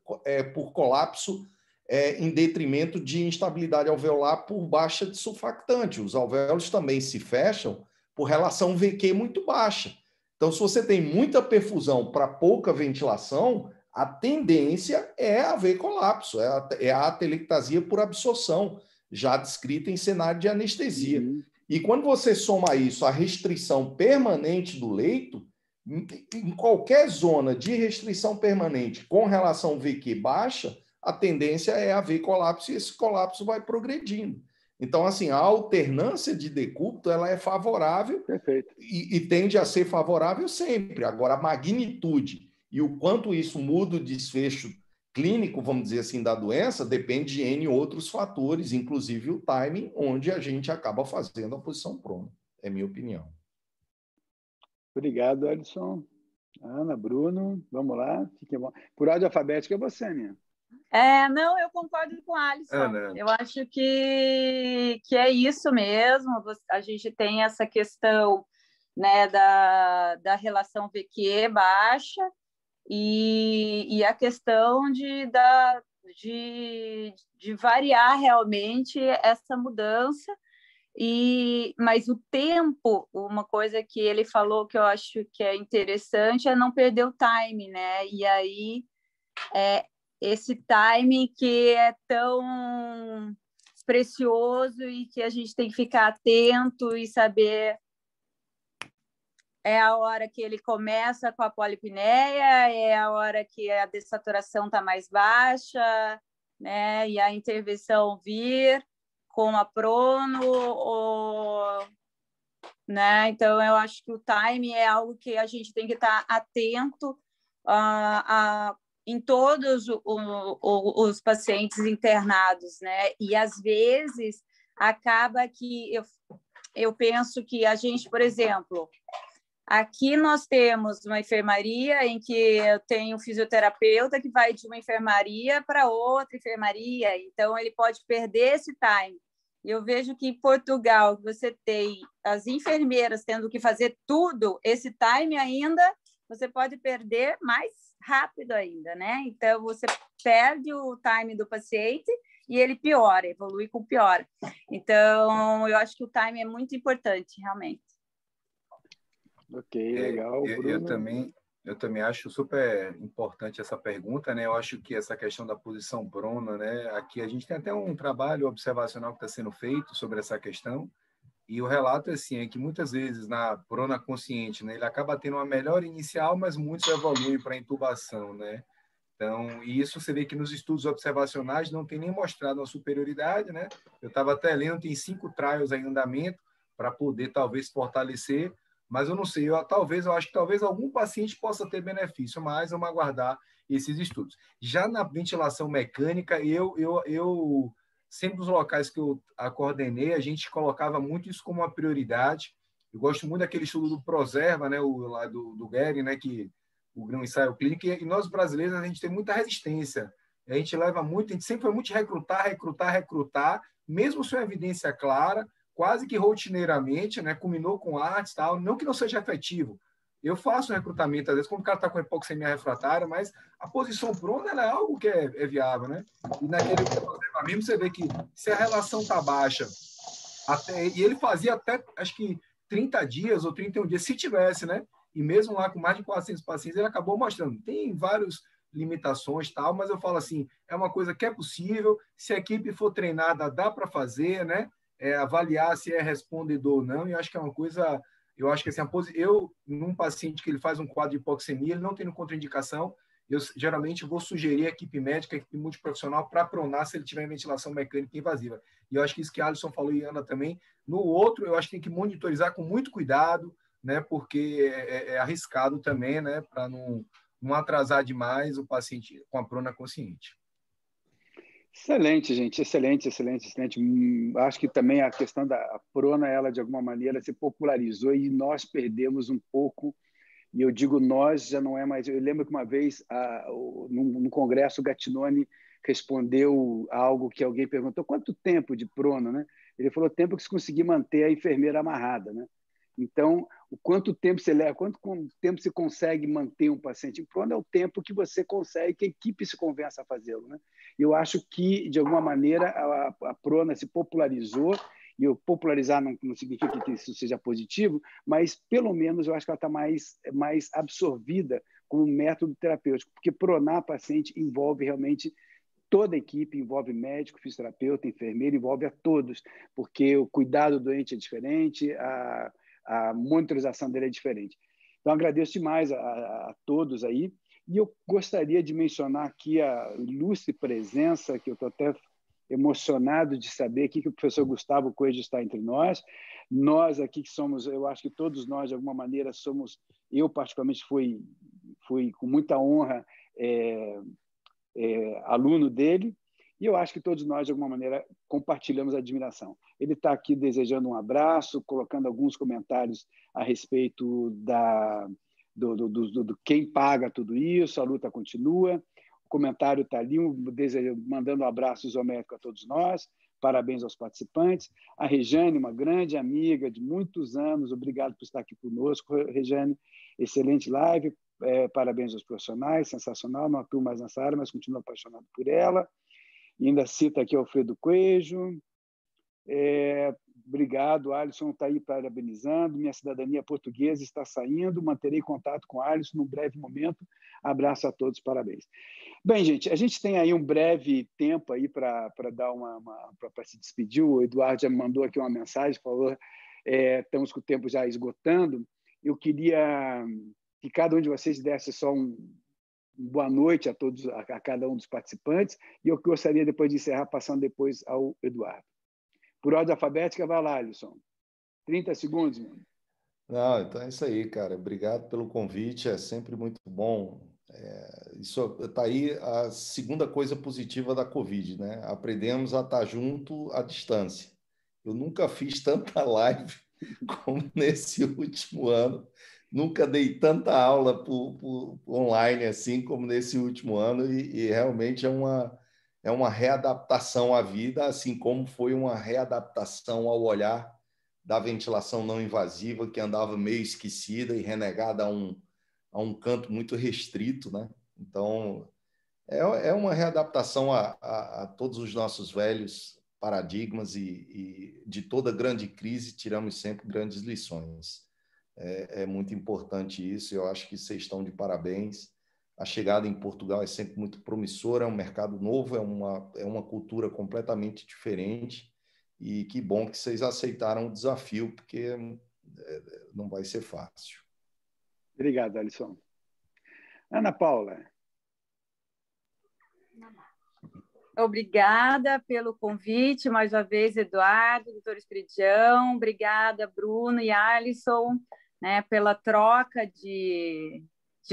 D: colapso em detrimento de instabilidade alveolar por baixa de surfactante. Os alvéolos também se fecham por relação VQ muito baixa. Então, se você tem muita perfusão para pouca ventilação, a tendência é haver colapso, é a atelectasia por absorção, já descrita em cenário de anestesia.
B: Uhum.
D: E quando você soma isso à restrição permanente do leito, em qualquer zona de restrição permanente com relação VQ baixa, a tendência é haver colapso e esse colapso vai progredindo. Então, assim, a alternância de decúbito ela é favorável e tende a ser favorável sempre. Agora, a magnitude e o quanto isso muda o desfecho clínico, vamos dizer assim, da doença, depende de N outros fatores, inclusive o timing, onde a gente acaba fazendo a posição prona. É minha opinião.
B: Obrigado, Alisson. Ana, Bruno, vamos lá. Fique bom. Por ordem alfabética é você, minha.
A: Não, eu concordo com a Alisson.
C: Ana.
A: Eu acho que é isso mesmo. A gente tem essa questão, né, da relação VQ baixa e a questão de variar realmente essa mudança. Mas o tempo, uma coisa que ele falou que eu acho que é interessante é não perder o time, né? E aí esse time que é tão precioso e que a gente tem que ficar atento e saber a hora que ele começa com a polipneia, é a hora que a dessaturação está mais baixa, né? E a intervenção vir com a prono, né? Então, eu acho que o time é algo que a gente tem que estar atento em todos os pacientes internados, né? E, às vezes, acaba que eu penso que a gente, por exemplo, aqui nós temos uma enfermaria em que eu tenho um fisioterapeuta que vai de uma enfermaria para outra enfermaria, então ele pode perder esse time. Eu vejo que em Portugal você tem as enfermeiras tendo que fazer tudo, esse time ainda você pode perder mais rápido ainda, né? Então você perde o time do paciente e ele piora, evolui com pior. Então eu acho que o time é muito importante, realmente.
B: Ok, legal.
C: Eu também acho super importante essa pergunta, né? Eu acho que essa questão da posição prona, né? Aqui a gente tem até um trabalho observacional que está sendo feito sobre essa questão, e o relato é que muitas vezes na prona consciente, né, ele acaba tendo uma melhora inicial, mas muitos evoluem para intubação, né? Então, e isso você vê que nos estudos observacionais não tem nem mostrado uma superioridade, né? Eu estava até lendo, tem 5 trials em andamento para poder talvez fortalecer, mas eu não sei, eu acho que talvez algum paciente possa ter benefício, mas vamos aguardar esses estudos. Já na ventilação mecânica, eu sempre nos locais que eu coordenei, a gente colocava muito isso como uma prioridade. Eu gosto muito daquele estudo do Proserva, né, lá do Gary, né, que o grão ensaio clínico, e nós brasileiros a gente tem muita resistência. A gente leva muito, a gente sempre foi muito recrutar, mesmo sem evidência clara, quase que rotineiramente, né, culminou com artes, tal, não que não seja efetivo. Eu faço recrutamento, às vezes, quando o cara está com hipoxemia refratária, mas a posição prona é algo que é viável, né? E naquele mesmo você vê que se a relação está baixa, e ele fazia até, acho que 30 dias ou 31 dias, se tivesse, né? E mesmo lá com mais de 400 pacientes, ele acabou mostrando. Tem várias limitações, tal, mas eu falo assim, é uma coisa que é possível, se a equipe for treinada, dá para fazer, né? Avaliar se é respondedor ou não, e acho que é uma coisa, eu acho que assim, num paciente que ele faz um quadro de hipoxemia, ele não tendo contraindicação, eu geralmente vou sugerir a equipe médica, a equipe multiprofissional para pronar se ele tiver ventilação mecânica invasiva. E eu acho que isso que a Alisson falou e Ana também. No outro, eu acho que tem que monitorizar com muito cuidado, né, porque é arriscado também, né, para não atrasar demais o paciente com a prona consciente.
B: Excelente, gente. Excelente. Acho que também a questão da prona, ela de alguma maneira se popularizou e nós perdemos um pouco. E eu digo nós, já não é mais... Eu lembro que uma vez, no congresso, o Gattinone respondeu a algo que alguém perguntou, quanto tempo de prona, né? Ele falou, tempo que se conseguir manter a enfermeira amarrada, né? Então, quanto tempo você leva, quanto tempo você consegue manter um paciente em prona é o tempo que você consegue, que a equipe se convença a fazê-lo, né? Eu acho que, de alguma maneira, a prona se popularizou, e eu popularizar não significa que isso seja positivo, mas, pelo menos, eu acho que ela está mais absorvida como método terapêutico, porque pronar paciente envolve realmente toda a equipe, envolve médico, fisioterapeuta, enfermeiro, envolve a todos, porque o cuidado do doente é diferente, a monitorização dele é diferente. Então, agradeço demais a todos aí, e eu gostaria de mencionar aqui a ilustre presença, que eu estou até emocionado de saber aqui que o professor Gustavo Coelho está entre nós. Nós aqui que somos, eu acho que todos nós, de alguma maneira, somos, eu particularmente fui com muita honra aluno dele, e eu acho que todos nós, de alguma maneira, compartilhamos a admiração. Ele está aqui desejando um abraço, colocando alguns comentários a respeito do quem paga tudo isso, a luta continua. O comentário está ali, mandando um abraço isométrico a todos nós, parabéns aos participantes. A Rejane, uma grande amiga de muitos anos, obrigado por estar aqui conosco, Rejane, excelente live, parabéns aos profissionais, sensacional, não atuo mais nessa área, mas continuo apaixonado por ela. E ainda cita aqui Alfredo Coelho. Obrigado, Alisson está aí parabenizando. Minha cidadania portuguesa está saindo. Manterei contato com Alisson num breve momento. Abraço a todos, parabéns. Bem, gente, a gente tem aí um breve tempo aí para dar para se despedir. O Eduardo já me mandou aqui uma mensagem, falou estamos com o tempo já esgotando. Eu queria que cada um de vocês desse só boa noite a todos, a cada um dos participantes, e eu gostaria depois de encerrar passando depois ao Eduardo. Por ordem alfabética, vai lá, Alisson. 30 segundos, mano.
D: Não, então é isso aí, cara. Obrigado pelo convite, é sempre muito bom. Isso está aí a segunda coisa positiva da Covid, né? Aprendemos a estar junto à distância. Eu nunca fiz tanta live como nesse último ano. Nunca dei tanta aula por online assim como nesse último ano e realmente é uma readaptação à vida, assim como foi uma readaptação ao olhar da ventilação não invasiva, que andava meio esquecida e renegada a um canto muito restrito, né? Então, é uma readaptação a todos os nossos velhos paradigmas e de toda grande crise tiramos sempre grandes lições. É muito importante isso, eu acho que vocês estão de parabéns. A chegada em Portugal é sempre muito promissora, é um mercado novo, é uma cultura completamente diferente e que bom que vocês aceitaram o desafio, porque não vai ser fácil.
B: Obrigado, Alisson. Ana Paula.
A: Obrigada pelo convite, mais uma vez, Eduardo, doutor Esperidião. Obrigada, Bruno e Alisson, né, pela troca de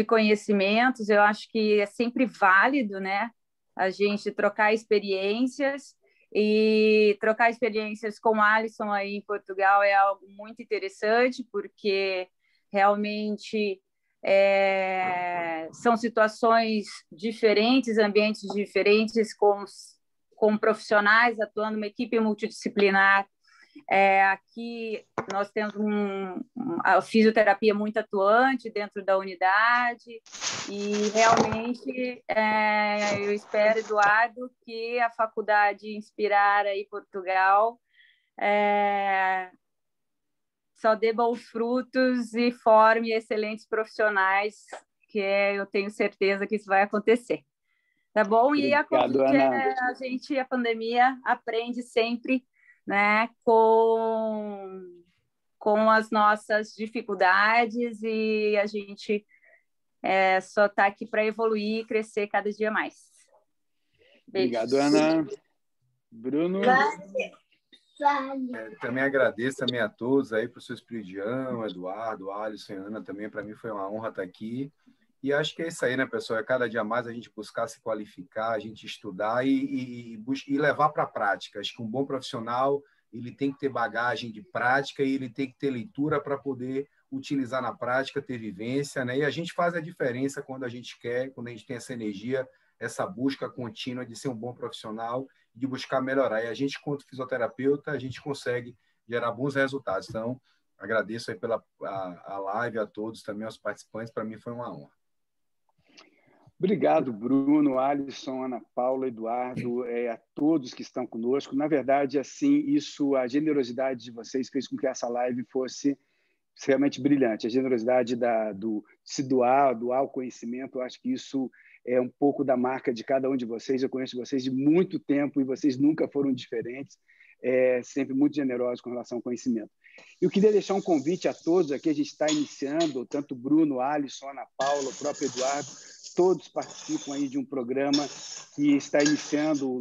A: conhecimentos. Eu acho que é sempre válido, né, a gente trocar experiências, e trocar experiências com o Alisson aí em Portugal é algo muito interessante, porque realmente são situações diferentes, ambientes diferentes, com profissionais atuando, uma equipe multidisciplinar. Aqui nós temos a fisioterapia muito atuante dentro da unidade e realmente eu espero, Eduardo, que a faculdade Inspirar aí Portugal só dê bons frutos e forme excelentes profissionais, que eu tenho certeza que isso vai acontecer. Tá bom? E
B: Obrigado,
A: a pandemia aprende sempre, né, com as nossas dificuldades, e a gente só está aqui para evoluir e crescer cada dia mais.
B: Beijos. Obrigado, Ana. Bruno?
C: Também agradeço também a todos aí, para o seu Esperidião, Eduardo, Alisson e Ana, também para mim foi uma honra estar aqui. E acho que é isso aí, né, pessoal? É cada dia mais a gente buscar se qualificar, a gente estudar e levar para a prática. Acho que um bom profissional ele tem que ter bagagem de prática e ele tem que ter leitura para poder utilizar na prática, ter vivência, né? E a gente faz a diferença quando a gente quer, quando a gente tem essa energia, essa busca contínua de ser um bom profissional, de buscar melhorar. E a gente, quanto fisioterapeuta, a gente consegue gerar bons resultados. Então, agradeço aí pela a live, a todos, também aos participantes. Para mim foi uma honra.
B: Obrigado, Bruno, Alisson, Ana Paula, Eduardo, a todos que estão conosco. Na verdade, assim, a generosidade de vocês fez com que essa live fosse realmente brilhante. A generosidade de se doar o conhecimento, eu acho que isso é um pouco da marca de cada um de vocês. Eu conheço vocês de muito tempo e vocês nunca foram diferentes, sempre muito generosos com relação ao conhecimento. Eu queria deixar um convite a todos aqui, a gente está iniciando, tanto Bruno, Alisson, Ana Paula, o próprio Eduardo, todos participam aí de um programa que está iniciando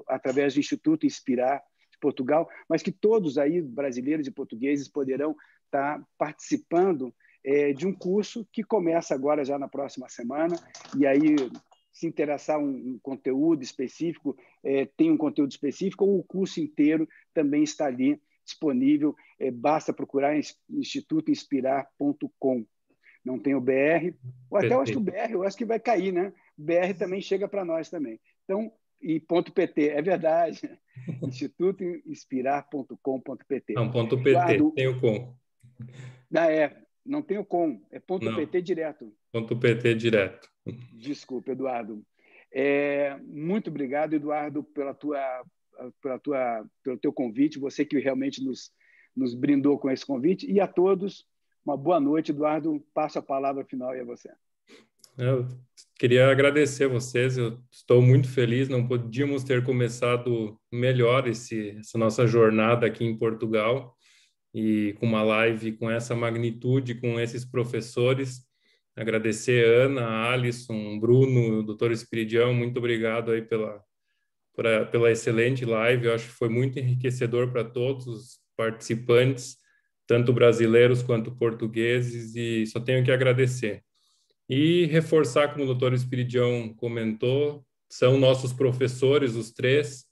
B: através do Instituto Inspirar de Portugal, mas que todos aí, brasileiros e portugueses, poderão estar participando de um curso que começa agora já na próxima semana, e aí se interessar um conteúdo específico, tem um conteúdo específico, ou o curso inteiro também está ali disponível, basta procurar institutoinspirar.com. Não tem o BR, ou até eu acho que o BR, eu acho que vai cair, né? O BR também chega para nós também. Então, e .pt, é verdade, institutoinspirar.com.pt.
F: Não, .pt,
B: Eduardo,
F: tem o com.
B: Não tem o com, é .pt direto.
F: .pt direto.
B: Desculpa, Eduardo. Muito obrigado, Eduardo, pelo teu convite, você que realmente nos brindou com esse convite, e a todos, uma boa noite. Eduardo, passo a palavra final e a você.
F: Eu queria agradecer a vocês, eu estou muito feliz, não podíamos ter começado melhor essa nossa jornada aqui em Portugal, e com uma live com essa magnitude, com esses professores. Agradecer a Ana, Alisson, Bruno, o doutor Espiridião, muito obrigado aí pela excelente live, eu acho que foi muito enriquecedor para todos os participantes, tanto brasileiros quanto portugueses, e só tenho que agradecer. E reforçar, como o doutor Espiridião comentou, são nossos professores, os três,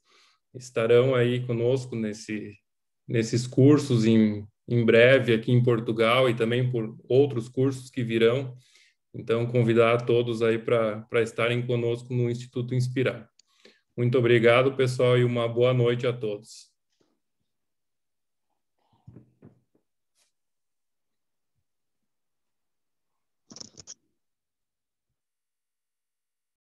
F: estarão aí conosco nesses cursos em breve aqui em Portugal e também por outros cursos que virão. Então, convidar a todos aí para estarem conosco no Instituto Inspirar. Muito obrigado, pessoal, e uma boa noite a todos.